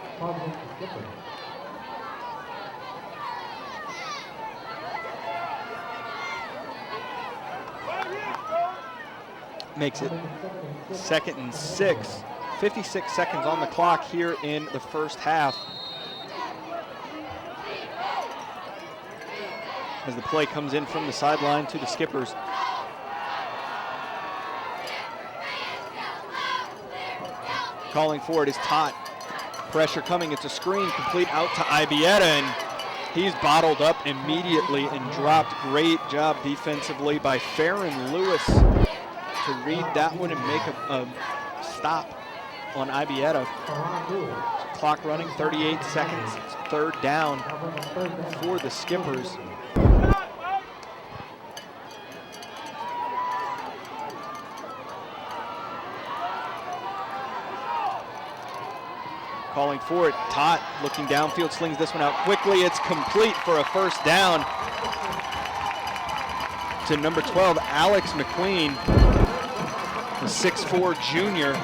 Speaker 1: Makes it 2nd and 6. 56 seconds on the clock here in the first half. As the play comes in from the sideline to the Skippers. Calling for it is Tot. Pressure coming, it's a screen, complete out to Ibieta, and he's bottled up immediately and dropped. Great job defensively by Farron Lewis to read that one and make a stop on Ibieta. So clock running, 38 seconds, it's 3rd down for the Skippers. Calling for it, Tot looking downfield, slings this one out quickly. It's complete for a first down to number 12, Alex McQueen, the 6'4" junior.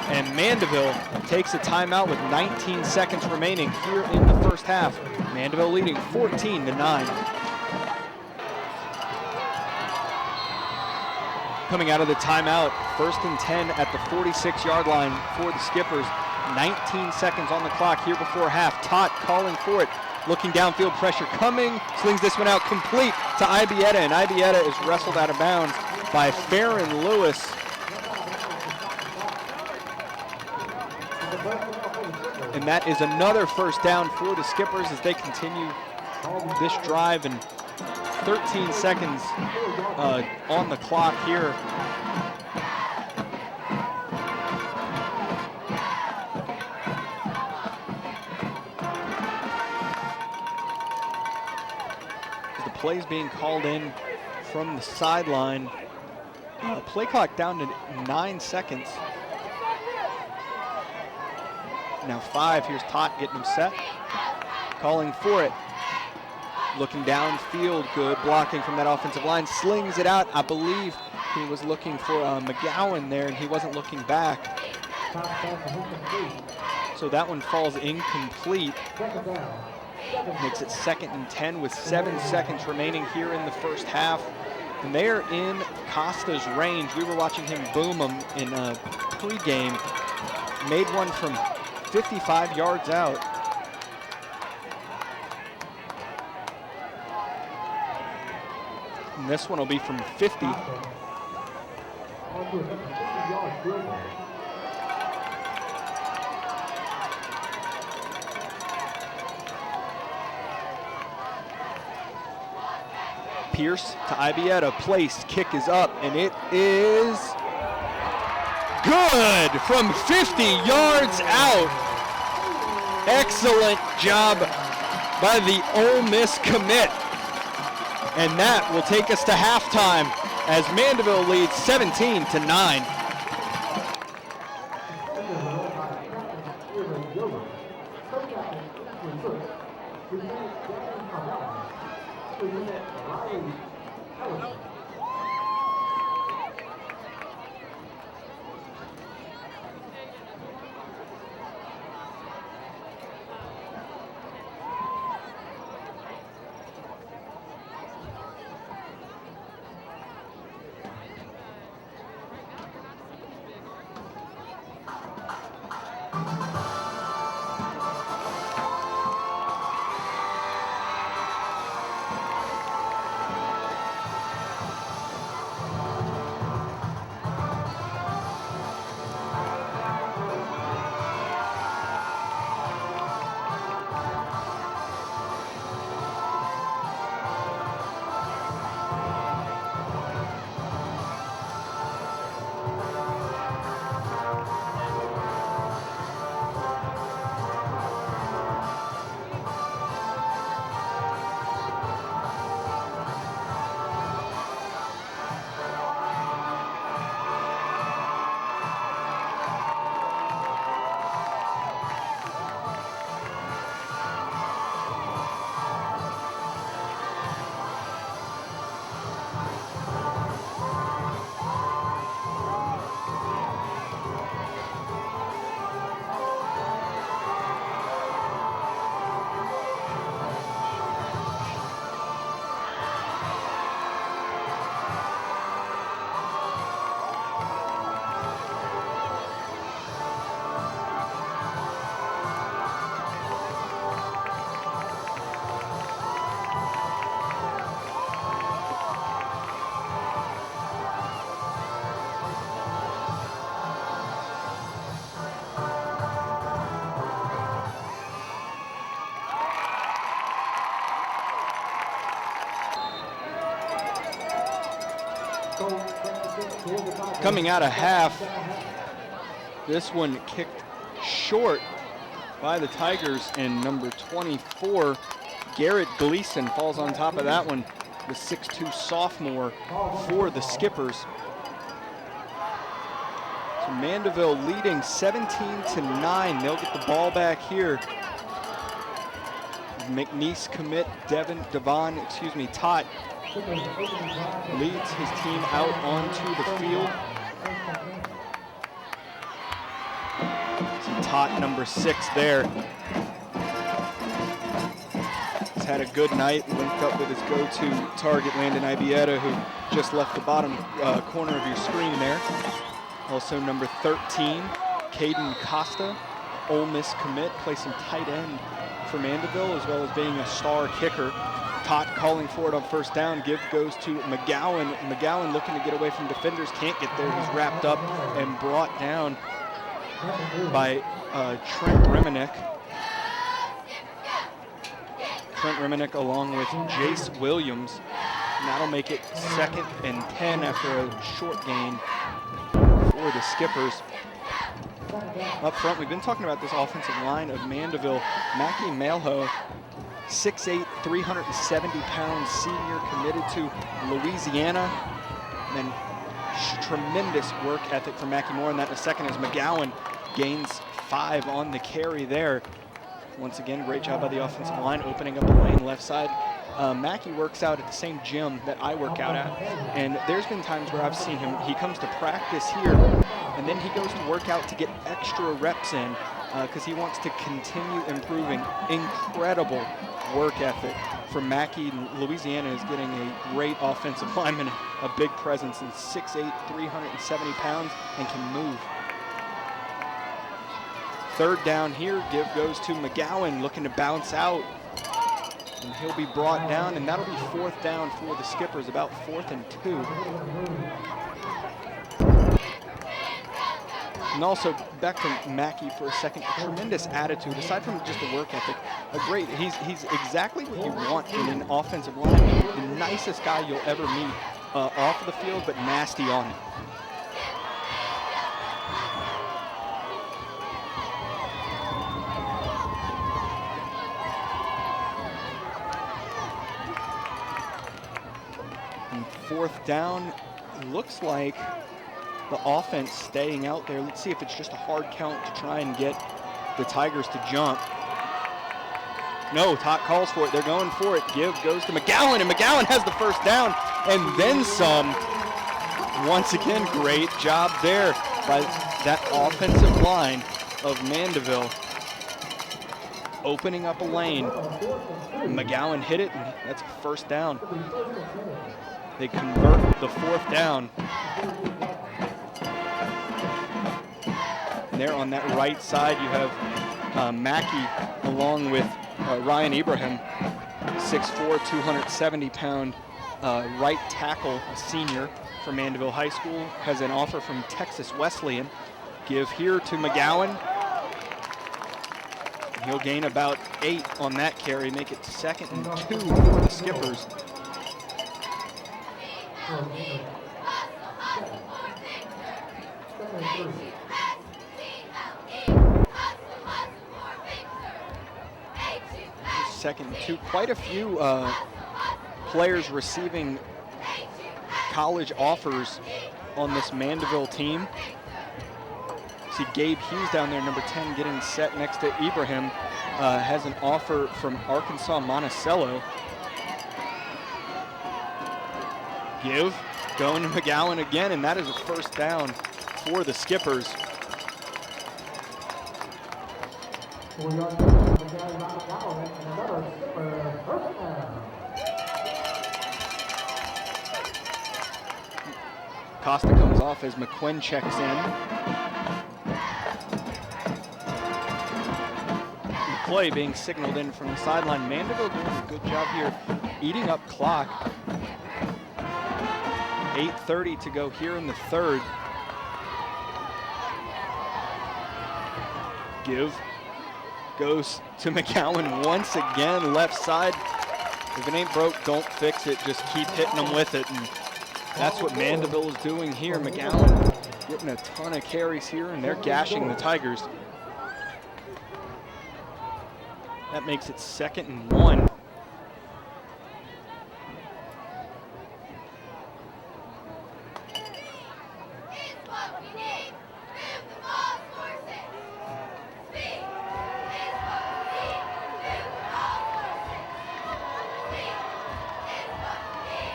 Speaker 1: And Mandeville takes a timeout with 19 seconds remaining here in the first half. Mandeville leading 14-9. Coming out of the timeout, 1st and 10 at the 46-yard line for the Skippers. 19 seconds on the clock here before half. Tot calling for it, looking downfield, pressure coming, slings this one out complete to Ibieta, and Ibieta is wrestled out of bounds by Farron Lewis. And that is another first down for the Skippers as they continue this drive, and 13 seconds on the clock here. The plays being called in from the sideline. Play clock down to 9 seconds. Now 5, here's Tot getting him set. Calling for it. Looking downfield, good blocking from that offensive line. Slings it out. I believe he was looking for McGowan there, and he wasn't looking back. So that one falls incomplete. Makes it 2nd and 10 with 7 seconds remaining here in the first half. And they are in Costa's range. We were watching him boom them in pregame. Made one from 55 yards out. And this one will be from 50. Pierce to Ibieta, placed, kick is up, and it is good from 50 yards out. Excellent job by the Ole Miss commit. And that will take us to halftime as Mandeville leads 17-9. Coming out of half, this one kicked short by the Tigers, and number 24, Garrett Gleason, falls on top of that one, the 6'2 sophomore for the Skippers. So Mandeville leading 17-9. They'll get the ball back here. McNeese commit Tot leads his team out onto the field. So Tot, number 6 there. He's had a good night, linked up with his go-to target, Landon Ibieta, who just left the bottom corner of your screen there. Also number 13, Caden Costa, Ole Miss commit, plays some tight end for Mandeville, as well as being a star kicker. Tot calling for it on first down. Give goes to McGowan. McGowan looking to get away from defenders, can't get there. He's wrapped up and brought down by Trent Reminick. Trent Reminick along with Jace Williams. And that'll make it 2nd and 10 after a short gain for the Skippers. Up front, we've been talking about this offensive line of Mandeville. Mackie Malho, 6'8", 370-pound senior committed to Louisiana. And then tremendous work ethic from Mackie. More on that in a second as McGowan gains 5 on the carry there. Once again, great job by the offensive line, opening up the lane left side. Mackie works out at the same gym that I work out at, and there's been times where I've seen him, he comes to practice here, and then he goes to work out to get extra reps in, because he wants to continue improving. Incredible work ethic from Mackie. Louisiana is getting a great offensive lineman, a big presence, and 6'8", 370 pounds, and can move. 3rd down here, give goes to McGowan, looking to bounce out. And he'll be brought down, and that'll be 4th down for the Skippers, about 4th and 2. And also, back to Mackie for a second, a tremendous attitude, aside from just the work ethic. He's exactly what you want in an offensive line. The nicest guy you'll ever meet off of the field, but nasty on it. And 4th down, looks like the offense staying out there. Let's see if it's just a hard count to try and get the Tigers to jump. No, Tot calls for it. They're going for it. Give goes to McGowan, and McGowan has the 1st down and then some. Once again, great job there by that offensive line of Mandeville, opening up a lane. McGowan hit it, and that's a 1st down. They convert the 4th down. And there on that right side, you have Mackie along with Ryan Ibrahim, 6'4", 270-pound right tackle, a senior from Mandeville High School, has an offer from Texas Wesleyan. Give here to McGowan. He'll gain about 8 on that carry, make it 2nd and 2 for the Skippers. Second and 2. Quite a few players receiving college offers on this Mandeville team. See Gabe Hughes down there, number 10, getting set next to Ibrahim. Has an offer from Arkansas Monticello. Give, going to McGowan again, and that is a 1st down for the Skippers. Costa comes off as McQuinn checks in. Play being signaled in from the sideline. Mandeville doing a good job here, eating up clock. 8:30 to go here in the 3rd. Give goes to McGowan once again, left side. If it ain't broke, don't fix it. Just keep hitting them with it. And that's what Mandeville is doing here. McGowan getting a ton of carries here, and they're gashing the Tigers. That makes it 2nd and 1.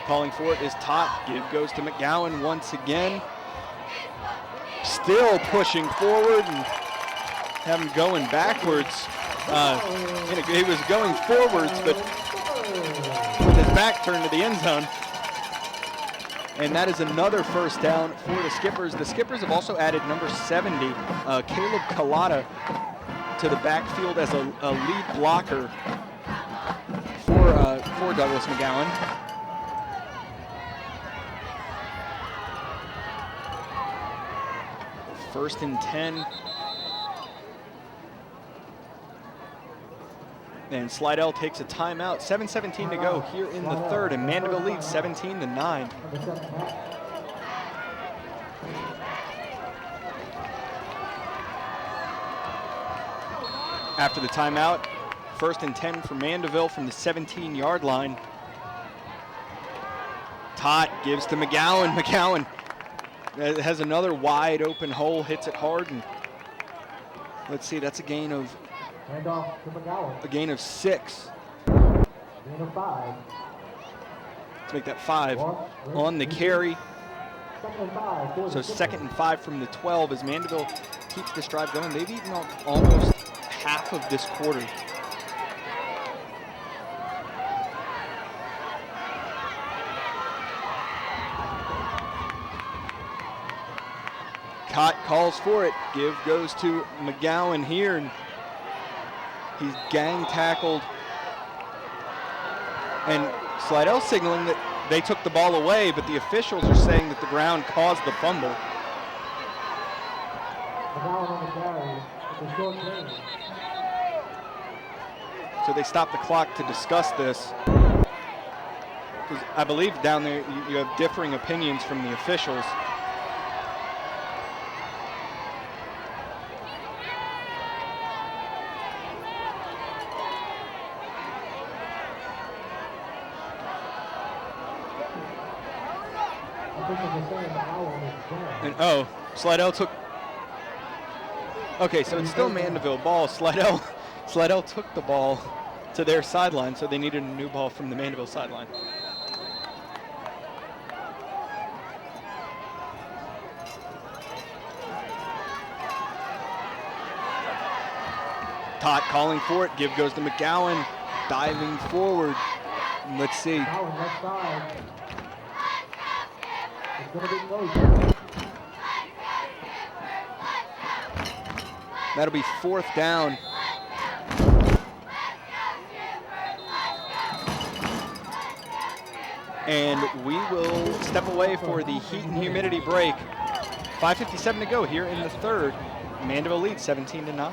Speaker 1: Calling for it is Tot. Give goes to McGowan once again. Still pushing forward and have him going backwards. He was going forwards, but with his back turned to the end zone. And that is another 1st down for the Skippers. The Skippers have also added number 70, Caleb Collada, to the backfield as a lead blocker for Douglas McGowan. First and 10 And Slidell takes a timeout. 7:17 to go here in the third, and Mandeville leads 17-9. After the timeout, 1st and 10 for Mandeville from the 17-yard line. Todd gives to McGowan. McGowan has another wide open hole, hits it hard, and let's see, that's a gain of
Speaker 3: Handoff to McGowan.
Speaker 1: a gain of 6.
Speaker 3: Gain of 5.
Speaker 1: Let's make that 5 on the carry.
Speaker 3: 2nd and 5. for
Speaker 1: So
Speaker 3: the Skippers.
Speaker 1: 2nd and 5 from the 12 as Mandeville keeps this drive going. They've eaten up almost half of this quarter. Cott calls for it. Give goes to McGowan here, and he's gang tackled. And Slidell signaling that they took the ball away, but the officials are saying that the ground caused the fumble.
Speaker 3: McGowan on the carry. It's a short gain.
Speaker 1: So they stopped the clock to discuss this. 'Cause I believe down there you have differing opinions from the officials.
Speaker 3: Officials are saying McGowan is down.
Speaker 1: And oh, Slidell took. Okay, so it's still Mandeville ball. Slidell took the ball to their sideline, so they needed a new ball from the Mandeville sideline. Todd calling for it. Give goes to McGowan, diving forward. And let's see.
Speaker 3: McGowan left side. It's going to be close.
Speaker 1: That'll be 4th down. And we will step away for the heat and humidity break. 5:57 to go here in the third. Mandeville leads 17-9.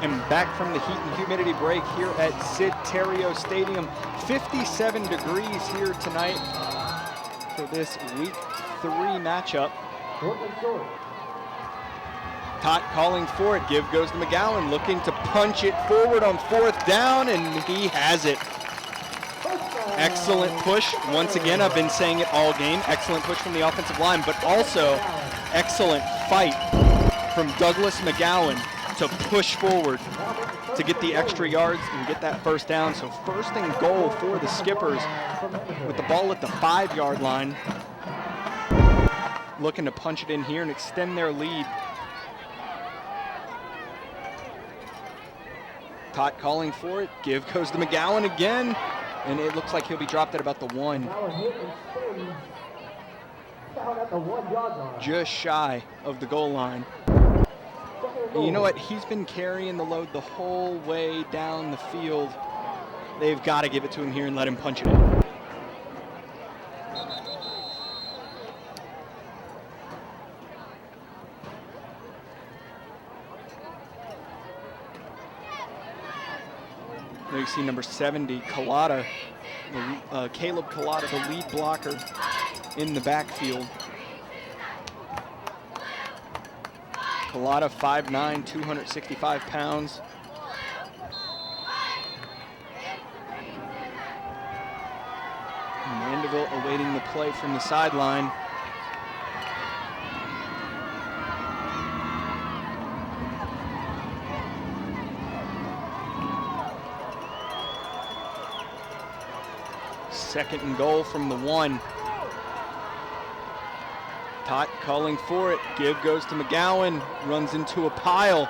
Speaker 1: And back from the heat and humidity break here at Sid Terrio Stadium. 57 degrees here tonight for this week 3 matchup.
Speaker 3: Short and short.
Speaker 1: Tot calling for it. Give goes to McGowan, looking to punch it forward on 4th down, and he has it. Excellent push. Once again, I've been saying it all game. Excellent push from the offensive line, but also excellent fight from Douglas McGowan to push forward to get the extra yards and get that 1st down. So 1st and goal for the Skippers with the ball at the 5-yard line. Looking to punch it in here and extend their lead. Tot calling for it. Give goes to McGowan again. And it looks like he'll be dropped at about the 1.
Speaker 3: McGowan hit and stays down at the 1-yard line.
Speaker 1: Just shy of the goal line. And you know what? He's been carrying the load the whole way down the field. They've got to give it to him here and let him punch it in. There you see number 70, Collada, Caleb Collada, the lead blocker in the backfield. Collada, 5'9", 265 pounds. Mandeville awaiting the play from the sideline. Second and goal from the 1. Tot calling for it. Give goes to McGowan. Runs into a pile.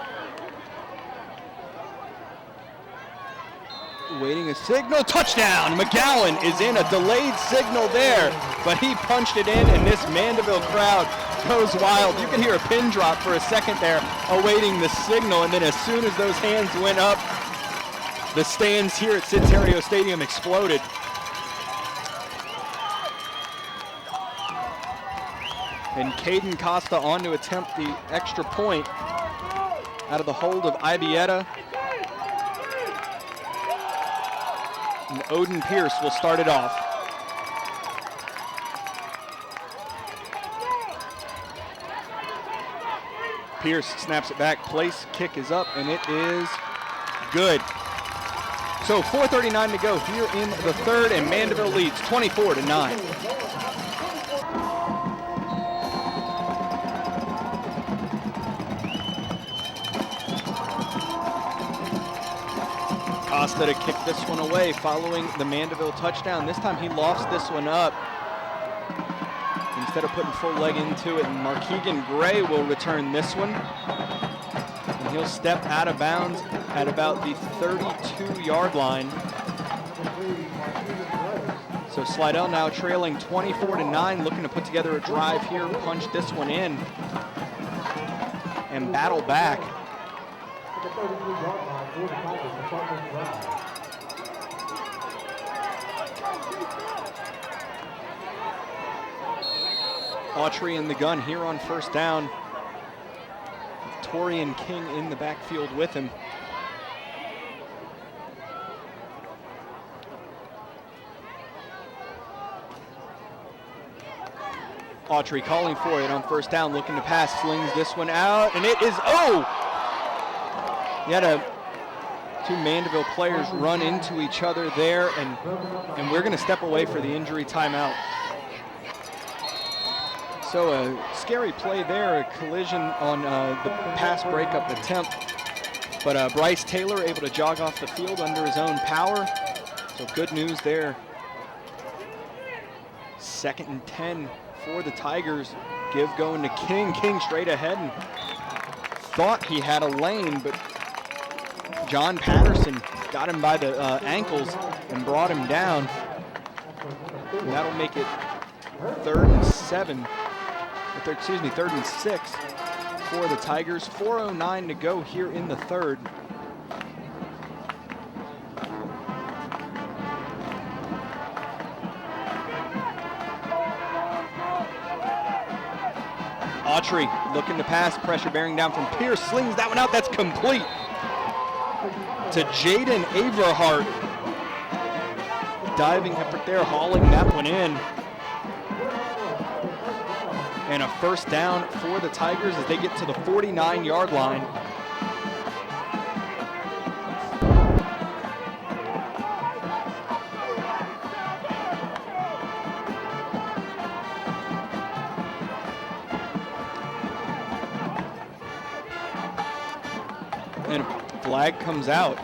Speaker 1: Waiting a signal. Touchdown! McGowan is in a delayed signal there, but he punched it in, and this Mandeville crowd goes wild. You can hear a pin drop for a second there, awaiting the signal, and then as soon as those hands went up, the stands here at Sid Terrio Stadium exploded. And Caden Costa on to attempt the extra point out of the hold of Ibieta. And Odin Pierce will start it off. Pierce snaps it back, place kick is up, and it is good. So 4:39 to go here in the third, and Mandeville leads 24-9. Costa to kick this one away following the Mandeville touchdown. This time he lofts this one up instead of putting full leg into it, and Markeegan Gray will return this one. And he'll step out of bounds at about the 32-yard line. So Slidell now trailing 24-9, looking to put together a drive here, punch this one in, and battle back. Autry in the gun here on first down. Torian King in the backfield with him. Autry calling for it on first down, looking to pass, slings this one out, and it is, he had two Mandeville players run into each other there, and we're gonna step away for the injury timeout. So a scary play there, a collision on the pass breakup attempt. But Bryce Taylor able to jog off the field under his own power. So good news there. 2nd and 10 for the Tigers. Give going to King. King straight ahead and thought he had a lane, but John Patterson got him by the ankles and brought him down. And that'll make it 3rd and 6 for the Tigers. 4:09 to go here in the third. Autry looking to pass, pressure bearing down from Pierce, slings that one out, that's complete to Jaden Averhart. Diving effort there, hauling that one in. And a first down for the Tigers as they get to the 49-yard line. And a flag comes out.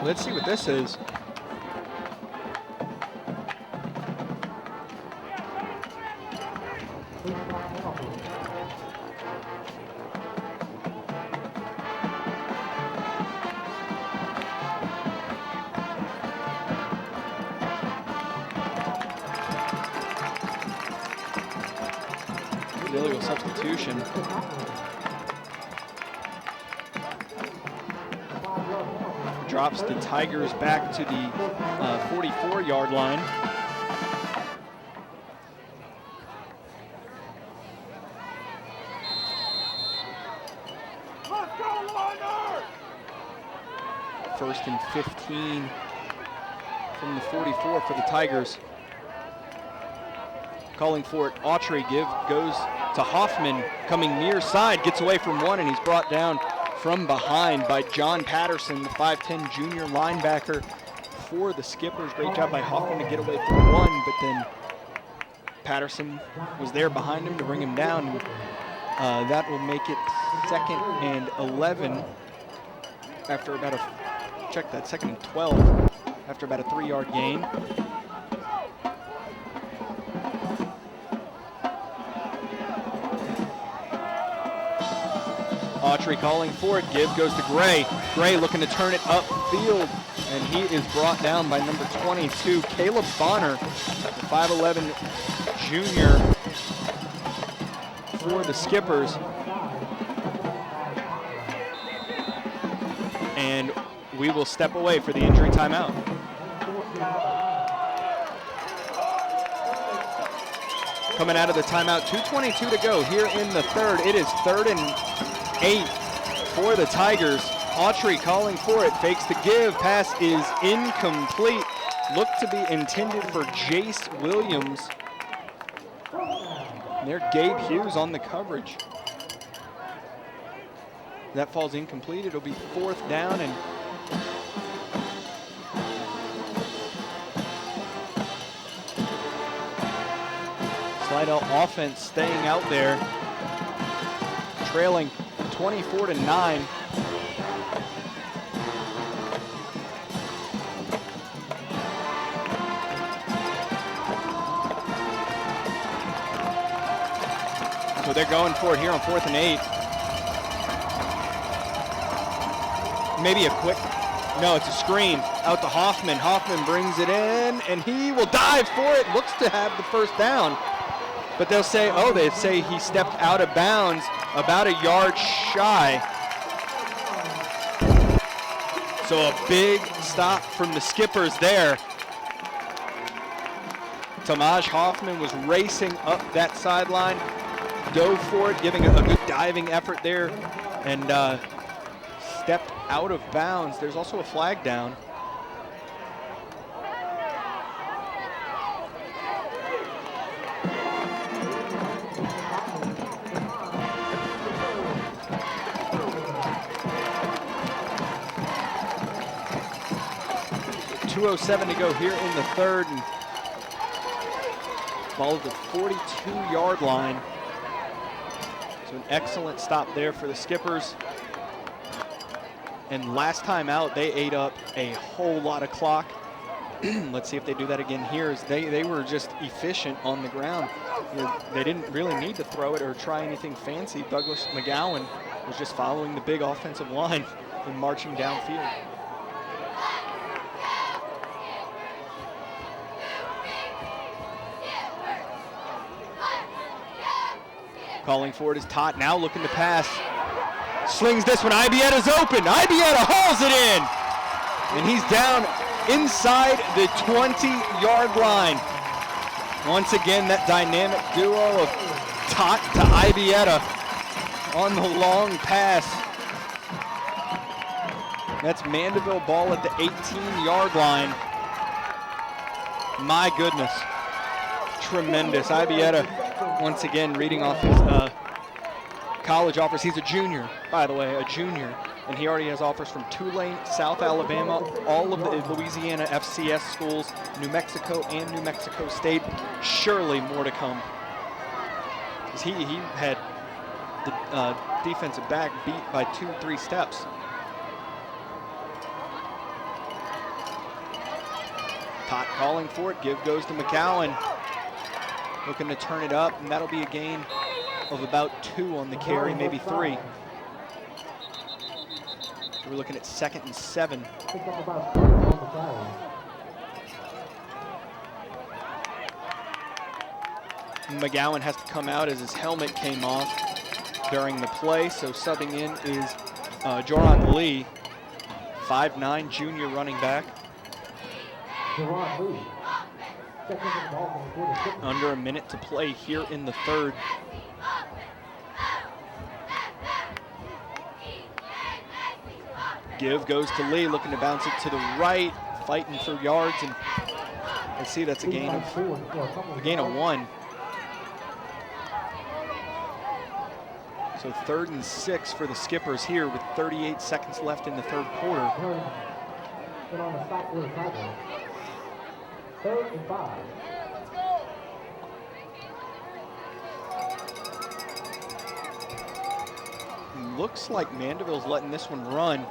Speaker 1: Let's see what this is. Illegal substitution. Drops the Tigers back to the 44-yard line. First and 15 from the 44 for the Tigers. Calling for it, Autry goes to Hoffman, coming near side, gets away from one, and he's brought down from behind by John Patterson, the 5'10 junior linebacker for the Skippers. Great job by Hoffman to get away from one, but then Patterson was there behind him to bring him down. And, that will make it 2nd and 11 after about check that, 2nd and 12 after about a 3-yard gain. Autry calling for it, give goes to Gray. Gray looking to turn it upfield, and he is brought down by number 22, Caleb Bonner, the 5'11 junior for the Skippers. And we will step away for the injury timeout. Coming out of the timeout, 2:22 to go here in the third. It is 3rd and 8 for the Tigers. Autry calling for it, fakes the give, pass is incomplete. looked to be intended for Jace Williams. And there, Gabe Hughes on the coverage. That falls incomplete. It'll be 4th down, and Slidell offense staying out there, trailing 24-9. So they're going for it here on 4th and 8. Maybe a quick, no, it's a screen out to Hoffman. Hoffman brings it in, and he will dive for it. Looks to have the 1st down. But they'll say, oh, they say he stepped out of bounds about a yard shy. So a big stop from the skippers there. Tamaj Hoffman was racing up that sideline, dove for it, giving a good diving effort there, and stepped out of bounds. There's also a flag down. .207 to go here in the 3rd, and ball at the 42-yard line. So an excellent stop there for the Skippers. And last time out, they ate up a whole lot of clock. Let's see if they do that again here. As they were just efficient on the ground. They didn't really need to throw it or try anything fancy. Douglas McGowan was just following the big offensive line and marching downfield. Calling for it is Tot, now looking to pass. Slings this one, Ibietta's open. Ibietta hauls it in. And he's down inside the 20-yard line. Once again, that dynamic duo of Tot to Ibietta on the long pass. That's Mandeville ball at the 18-yard line. My goodness. Tremendous. Ibietta, once again, reading off his college offers. He's a junior, by the way, a junior. And he already has offers from Tulane, South Alabama, all of the Louisiana FCS schools, New Mexico and New Mexico State. Surely more to come. He had the defensive back beat by 2-3 steps. Tot calling for it. Give goes to McCowan. Looking to turn it up, and that'll be a gain of about 2 on the carry, maybe 3. So we're looking at 2nd and 7. McGowan has to come out as his helmet came off during the play, so subbing in is Joran Lee, 5'9", junior running back. Under a minute to play here in the 3rd. Give goes to Lee, looking to bounce it to the right, fighting for yards, and let's see, that's a gain of 1. So 3rd and 6 for the Skippers here with 38 seconds left in the 3rd quarter.
Speaker 3: 3rd and 5.
Speaker 1: Looks like Mandeville's letting this one run.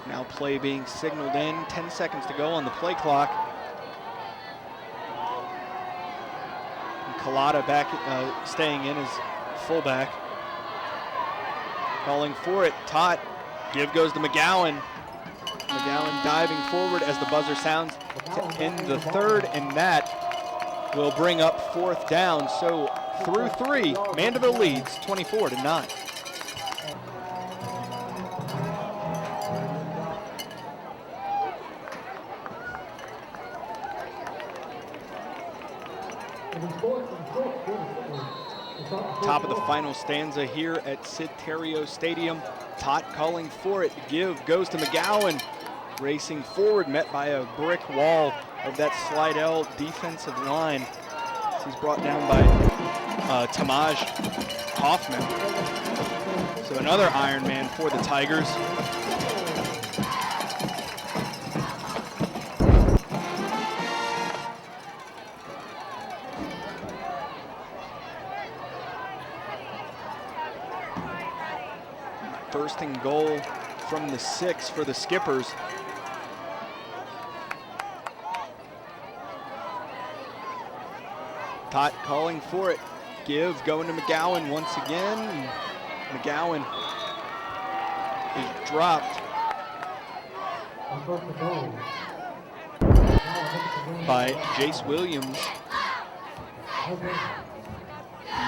Speaker 1: Now play being signaled in, 10 seconds to go on the play clock. And Collada back, staying in as fullback. Calling for it, Tot. Give goes to McGowan. McGowan diving forward as the buzzer sounds to end the 3rd, and that will bring up 4th down. So through 3, Mandeville leads 24-9. Top of the final stanza here at Sid Terrio Stadium. Tot calling for it. Give goes to McGowan. Racing forward, met by a brick wall of that Slidell defensive line. He's brought down by Tamaj Hoffman. So another Ironman for the Tigers. First and goal from the 6 for the Skippers. Tot calling for it. Give going to McGowan once again. McGowan is dropped by Jace Williams.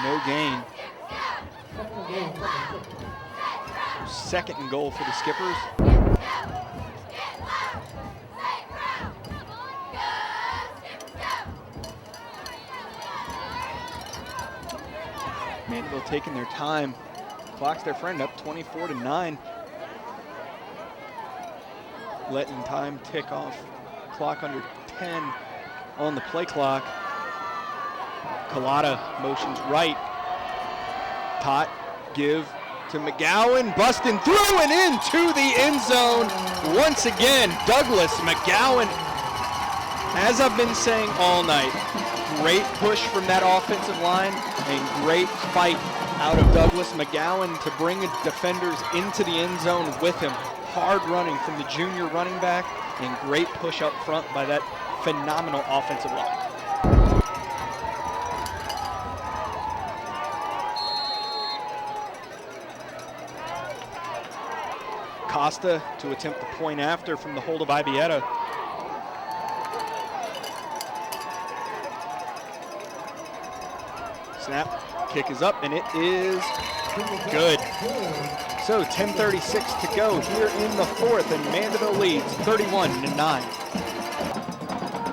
Speaker 1: No gain. Second and goal for the Skippers. Mandeville taking their time. Clock's their friend, up 24-9. Letting time tick off. Clock under 10 on the play clock. Collada motions right. Tot, give to McGowan, busting through and into the end zone. Once again, Douglas McGowan, as I've been saying all night, great push from that offensive line and great fight out of Douglas McGowan to bring defenders into the end zone with him. Hard running from the junior running back and great push up front by that phenomenal offensive line. Costa to attempt the point after from the hold of Ibieta. Snap, kick is up, and it is good. So 10:36 to go here in the fourth, and Mandeville leads 31-9.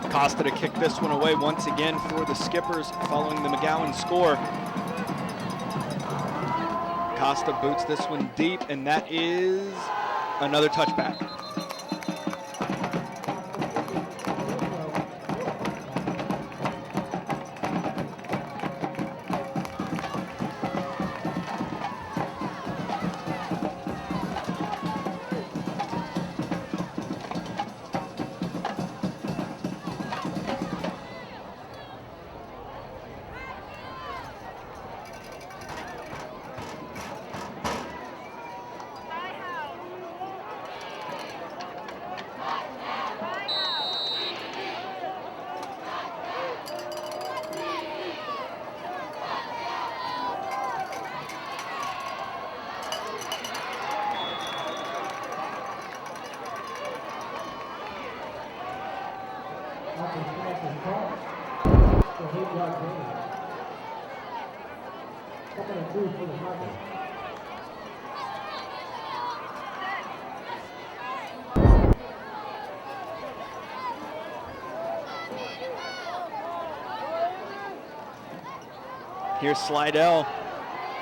Speaker 1: Costa to kick this one away once again for the Skippers following the McGowan score. Costa boots this one deep, and that is another touchback. Here's Slidell,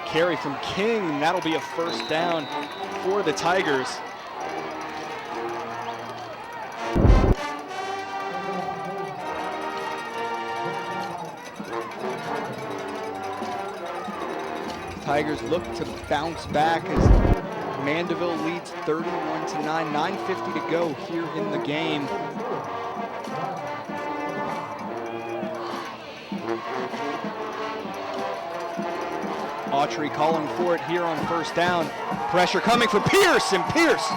Speaker 1: carry from King. That'll be a first down for the Tigers. Tigers look to bounce back as Mandeville leads 31-9, 9:50 to go here in the game. Autry calling for it here on first down. Pressure coming from Pierce, and Pierce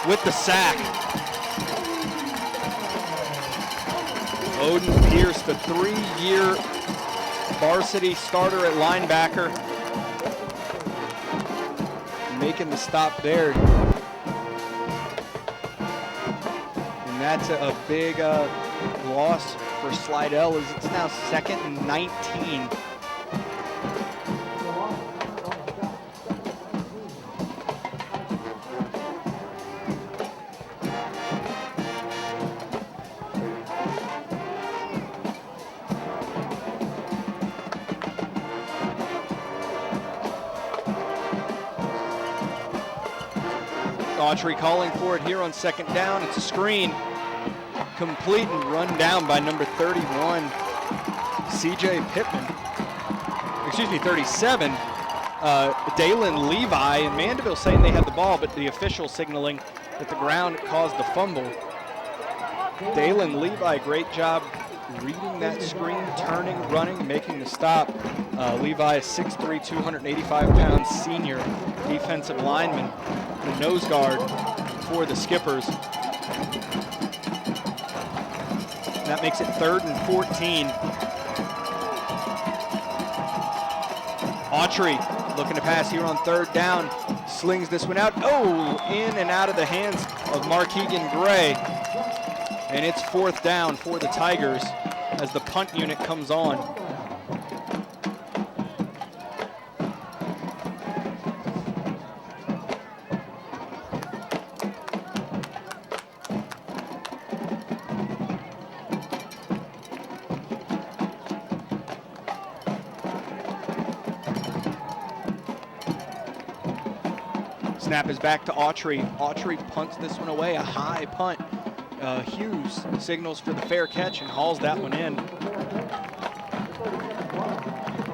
Speaker 1: with the sack. Odin Pierce, the 3-year varsity starter at linebacker, making the stop there. And that's a big loss for Slidell, as it's now 2nd and 19. Autry calling for it here on second down. It's a screen. Complete and run down by number 31, CJ Pittman. Excuse me, 37. Dalen Levi, and Mandeville saying they had the ball, but the official signaling that the ground caused the fumble. Dalen Levi, great job reading that screen, turning, running, making the stop. Levi is 6'3", 285-pound senior defensive lineman, the nose guard for the Skippers. That makes it 3rd and 14. Autry looking to pass here on 3rd down. Slings this one out. Oh, in and out of the hands of Markeegan Gray. And it's 4th down for the Tigers as the punt unit comes on. Snap is back to Autry. Autry punts this one away, a high punt. Hughes signals for the fair catch and hauls that one in.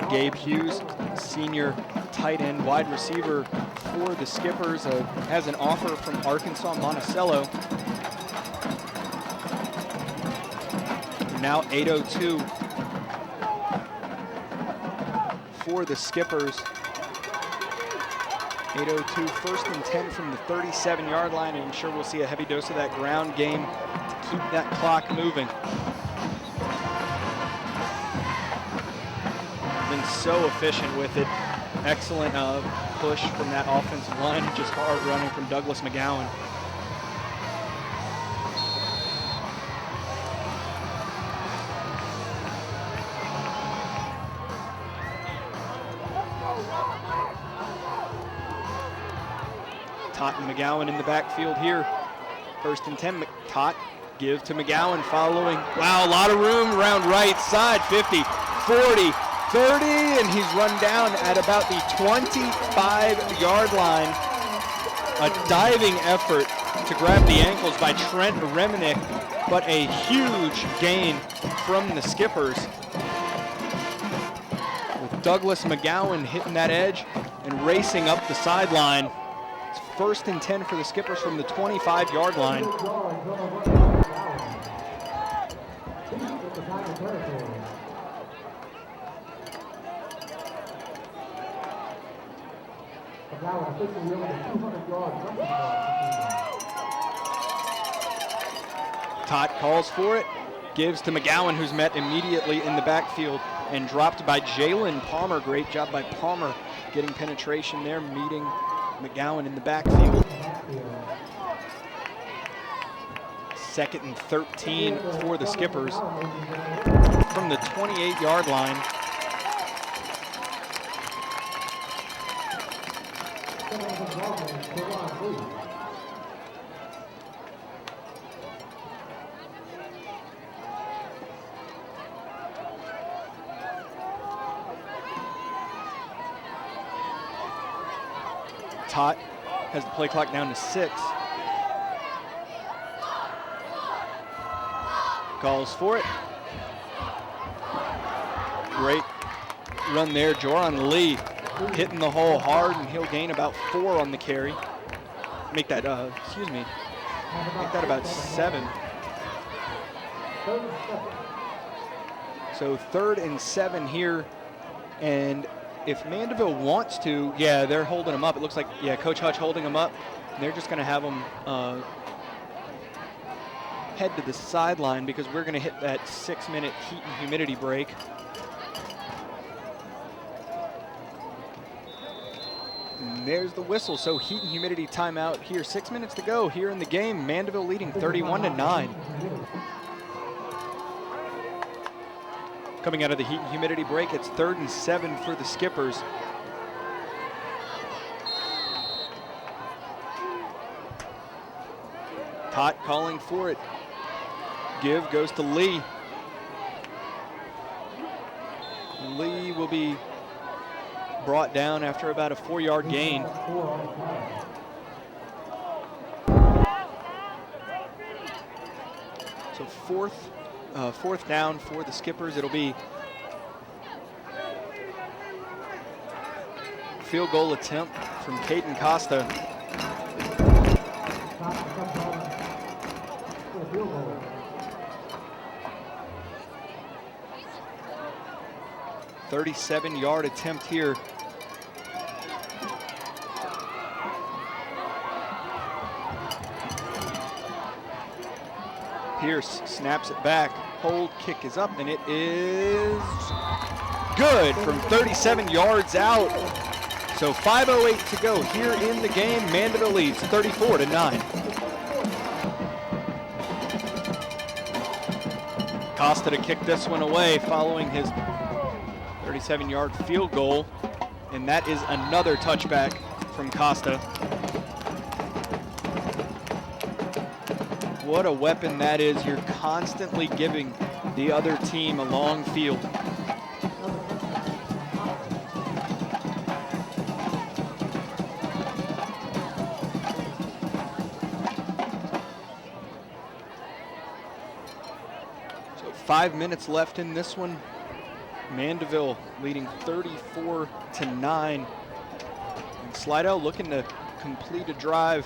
Speaker 1: Gabe Hughes, senior tight end wide receiver for the Skippers, has an offer from Arkansas Monticello. Now 8:02 for the Skippers. 8:02, 1st and 10 from the 37-yard line, and I'm sure we'll see a heavy dose of that ground game to keep that clock moving. Been so efficient with it. Excellent push from that offensive line, just hard running from Douglas McGowan. Tot and McGowan in the backfield here. 1st and 10, Tot give to McGowan following. Wow, a lot of room around right side. 50, 40, 30, and he's run down at about the 25-yard line. A diving effort to grab the ankles by Trent Reminick, but a huge gain from the Skippers. With Douglas McGowan hitting that edge and racing up the sideline. 1st and 10 for the Skippers from the 25-yard line. Tot calls for it, gives to McGowan, who's met immediately in the backfield and dropped by Jalen Palmer. Great job by Palmer getting penetration there, meeting McGowan in the backfield. 2nd and 13 for the Skippers from the 28-yard line. Tot has the play clock down to 6. Calls for it. Great run there. Joran Lee hitting the hole hard, and he'll gain about 4 on the carry. Make that, make that about 7. So 3rd and 7 here, and if Mandeville wants to, yeah, they're holding him up. It looks like, yeah, Coach Hutch holding him up. And they're just going to have him head to the sideline because we're going to hit that 6-minute heat and humidity break. And there's the whistle. So heat and humidity timeout here. 6 minutes to go here in the game. Mandeville leading 31-9. Coming out of the heat and humidity break, it's 3rd and 7 for the Skippers. Tot calling for it. Give goes to Lee. Lee will be brought down after about a 4-yard gain. So fourth down for the Skippers. It'll be field goal attempt from Caden Costa.
Speaker 3: For the field goal.
Speaker 1: 37-yard attempt here. Pierce snaps it back. Hold, kick is up, and it is good from 37 yards out. So 5:08 to go here in the game. Mandeville leads 34-9. Costa to kick this one away following his 37-yard field goal, and that is another touchback from Costa. What a weapon that is. You're constantly giving the other team a long field. So 5 minutes left in this one. Mandeville leading 34-9. And Slidell looking to complete a drive,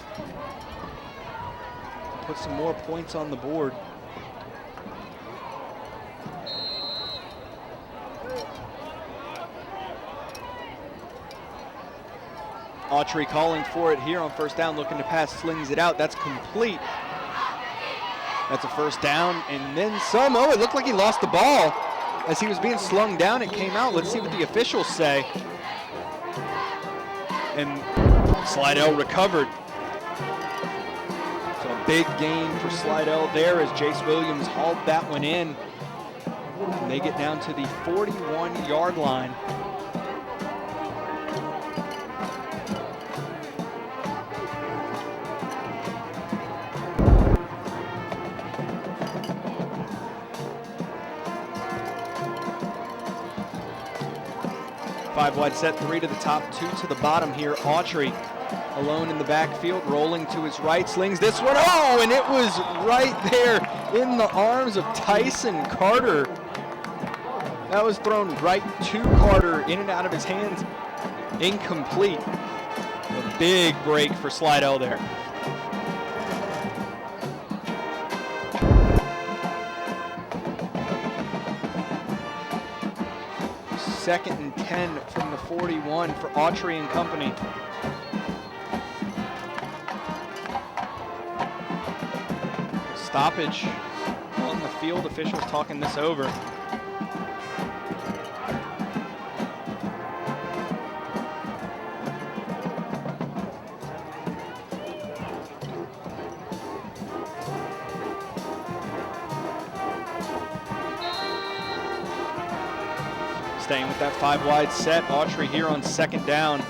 Speaker 1: put some more points on the board. Autry calling for it here on first down, looking to pass, slings it out. That's complete. That's a first down, and then some. Oh, it looked like he lost the ball. As he was being slung down, it came out. Let's see what the officials say. And Slidell recovered. So a big gain for Slidell there as Jace Williams hauled that one in. And they get down to the 41-yard line. Five wide set, three to the top, two to the bottom here. Autry alone in the backfield, rolling to his right, slings this one. Oh, and it was right there in the arms of Tyson Carter. That was thrown right to Carter, in and out of his hands. Incomplete. A big break for Slidell there. Second and 10 from the 41 for Autry and company. Stoppage on the field, officials talking this over. Staying with that five wide set. Autry here on second down.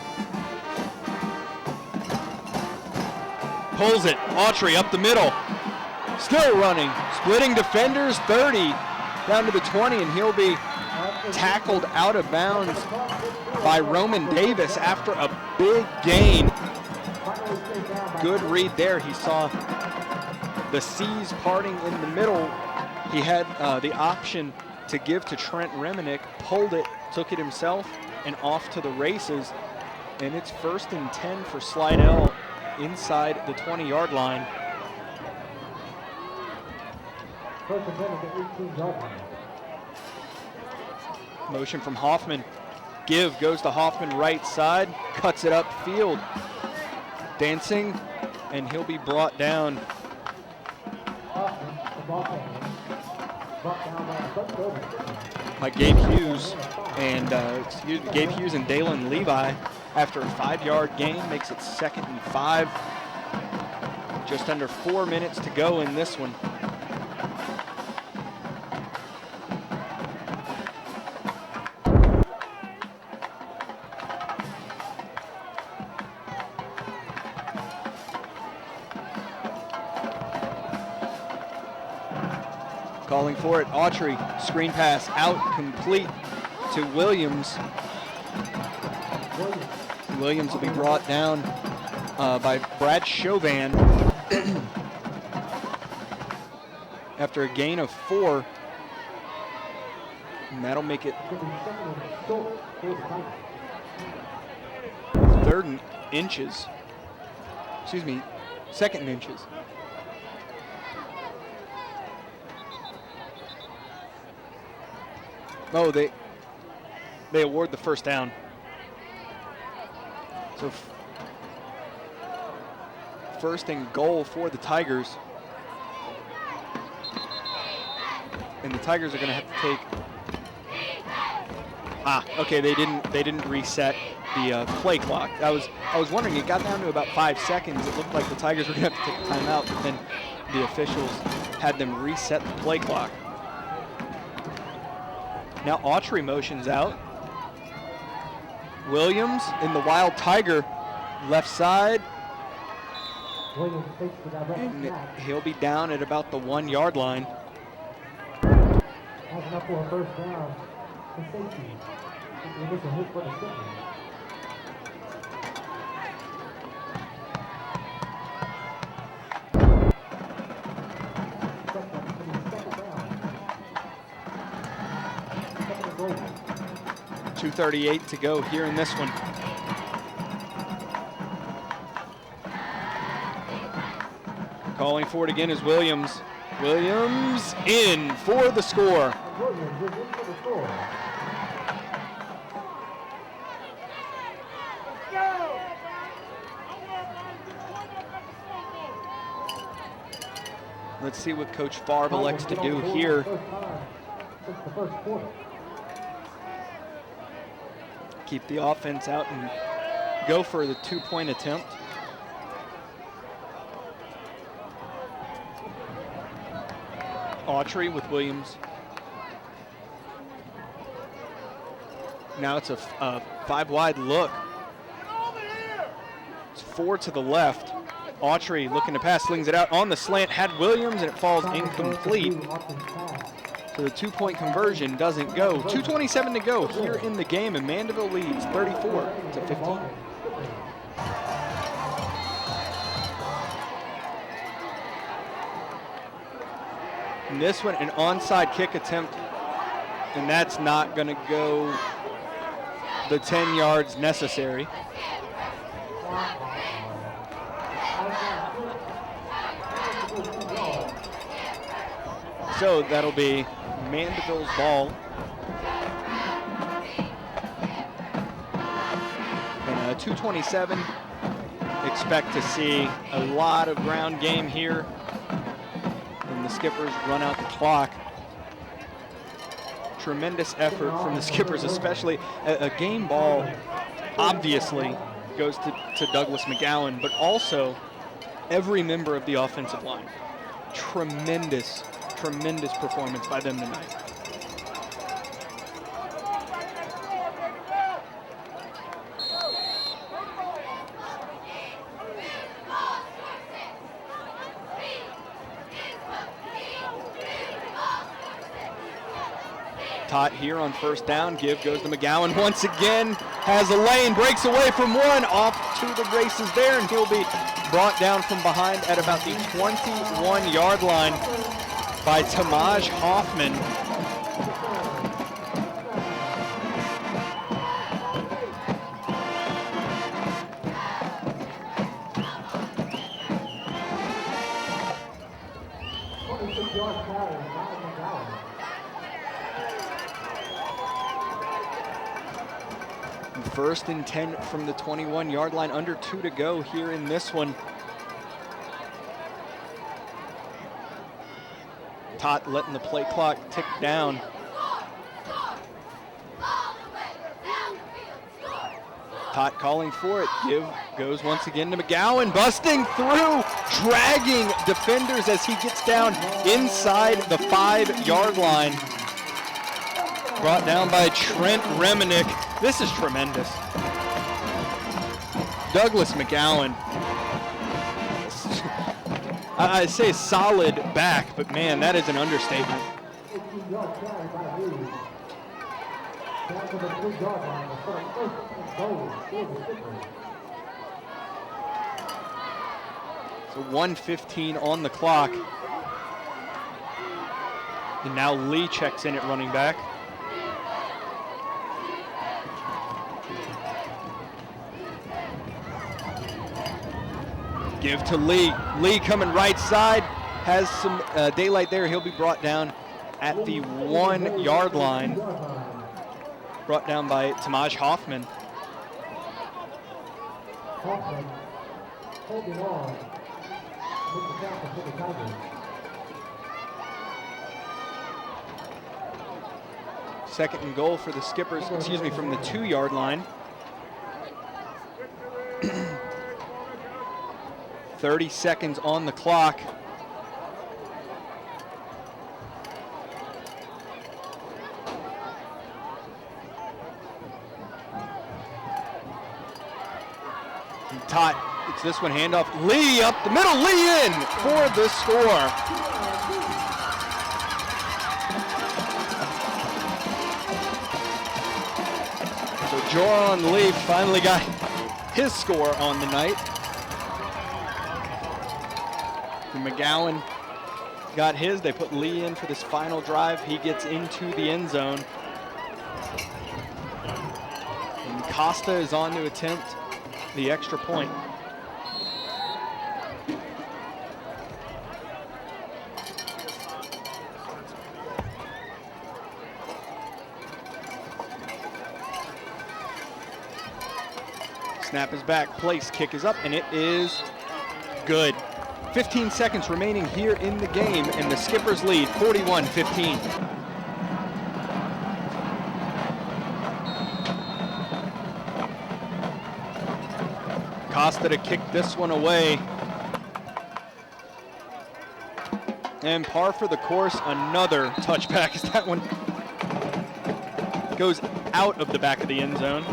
Speaker 1: Pulls it. Autry up the middle. Still running. Splitting defenders. 30 down to the 20, and he'll be tackled out of bounds by Roman Davis after a big gain. Good read there. He saw the C's parting in the middle. He had the option to give to Trent Reminick, pulled it, took it himself, and off to the races. And it's first and 10 for Slidell inside the 20-yard line.
Speaker 3: First and 10 at the 18-yard line.
Speaker 1: Motion from Hoffman. Give goes to Hoffman right side, cuts it upfield. Dancing, and he'll be brought down.
Speaker 3: Hoffman, the ball carrier. Brought down by a foot over.
Speaker 1: By Gabe Hughes Gabe Hughes and Dalen Levi after a 5-yard gain makes it second and 5. Just under 4 minutes to go in this one. Calling for it, Autry, screen pass out, complete to Williams. Williams will be brought down by Brad Chauvin. after a gain of 4. And that'll make it third and inches. Excuse me, second and inches. Oh, they award the first down. So first and goal for the Tigers. And the Tigers are going to have to take. Okay, they didn't reset the play clock. I was wondering, it got down to about 5 seconds. It looked like the Tigers were going to have to take a timeout, but then the officials had them reset the play clock. Now Autry motions out. Williams in the Wild Tiger left side. And he'll be down at about the 1 yard line.
Speaker 3: Has enough for a first down. The safety. The initial hit for the Skippers. Second goal.
Speaker 1: 2:38 to go here in this one. Calling for it again is Williams. Williams in for the score.
Speaker 3: Williams is in for the score.
Speaker 1: Let's see what Coach Favre elects to do here.
Speaker 3: Since the first quarter.
Speaker 1: Keep the offense out and go for the 2-point attempt. Autry with Williams. Now it's a 5-wide look. It's 4 to the left. Autry looking to pass, slings it out on the slant, had Williams, and it falls incomplete. So the 2-point conversion doesn't go. 2:27 to go here in the game, and Mandeville leads 34 to 15. And this one, an onside kick attempt, and that's not going to go the 10 yards necessary. So that'll be Mandeville's ball. And 2:27. Expect to see a lot of ground game here. And the Skippers run out the clock. Tremendous effort from the Skippers, especially a game ball obviously goes to Douglas McGowan, but also every member of the offensive line. Tremendous performance by them tonight. Tot here on first down. Give goes to McGowan once again. Has a lane, breaks away from one, off to the races there, and he'll be brought down from behind at about the 21-yard line by Tamaj Hoffman. First and 10 from the 21-yard line, under 2 to go here in this one. Tot letting the play clock tick down. Tot calling for it. Give goes once again to McGowan, busting through, dragging defenders as he gets down inside the 5-yard line. Brought down by Trent Reminick. This is tremendous. Douglas McGowan. I say solid back, but man, that is an understatement. So 1:15 on the clock. And now Lee checks in at running back. Give to Lee. Lee coming right side. Has some daylight there. He'll be brought down at the 1 yard line. Brought down by Tamaj Hoffman.
Speaker 3: Hoffman holding on. With the tackle for the Tigers.
Speaker 1: Second and goal for the Skippers, excuse me, from the 2 yard line. 30 seconds on the clock. And Tot, it's this one, handoff. Lee up the middle, Lee in for the score. So Joron Lee finally got his score on the night. McGowan got his. They put Lee in for this final drive. He gets into the end zone. And Costa is on to attempt the extra point. Snap is back, place, kick is up, and it is good. 15 seconds remaining here in the game, and the Skippers lead 41-15. Costa to kick this one away. And par for the course, another touchback as that one goes out of the back of the end zone.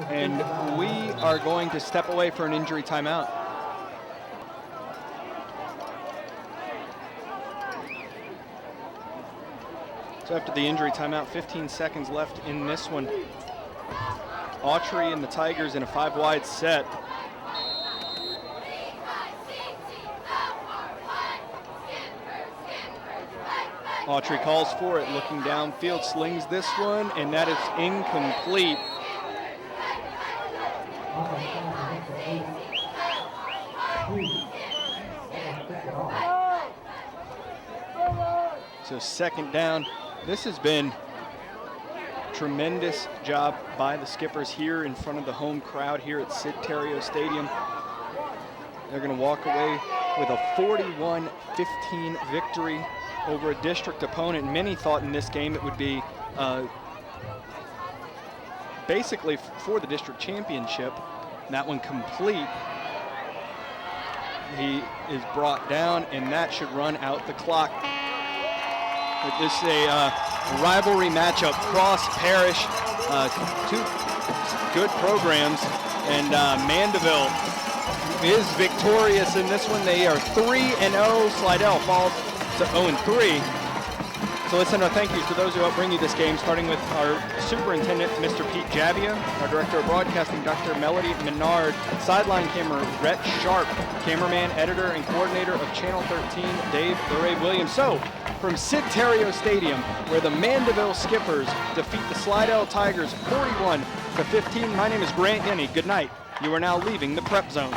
Speaker 1: And we are going to step away for an injury timeout. So after the injury timeout, 15 seconds left in this one. Autry and the Tigers in a 5-wide set. Autry calls for it, looking downfield, slings this one, and that is incomplete. So second down. This has been tremendous job by the Skippers here in front of the home crowd here at Sid Terrio Stadium. They're going to walk away with a 41-15 victory over a district opponent. Many thought in this game it would be basically for the district championship. That one complete. He is brought down, and that should run out the clock. This is a rivalry matchup, cross parish, two good programs, and Mandeville is victorious in this one. They are 3-0. Slidell falls to 0-3. So let's send our thank yous to those who helped bring you this game, starting with our superintendent, Mr. Pete Javia, our director of broadcasting, Dr. Melody Menard, sideline camera, Rhett Sharp, cameraman, editor, and coordinator of Channel 13, Dave LeRae Williams. So, from Sid Terrio Stadium, where the Mandeville Skippers defeat the Slidell Tigers 41-15, my name is Grant Yenny. Good night. You are now leaving the Prep Zone.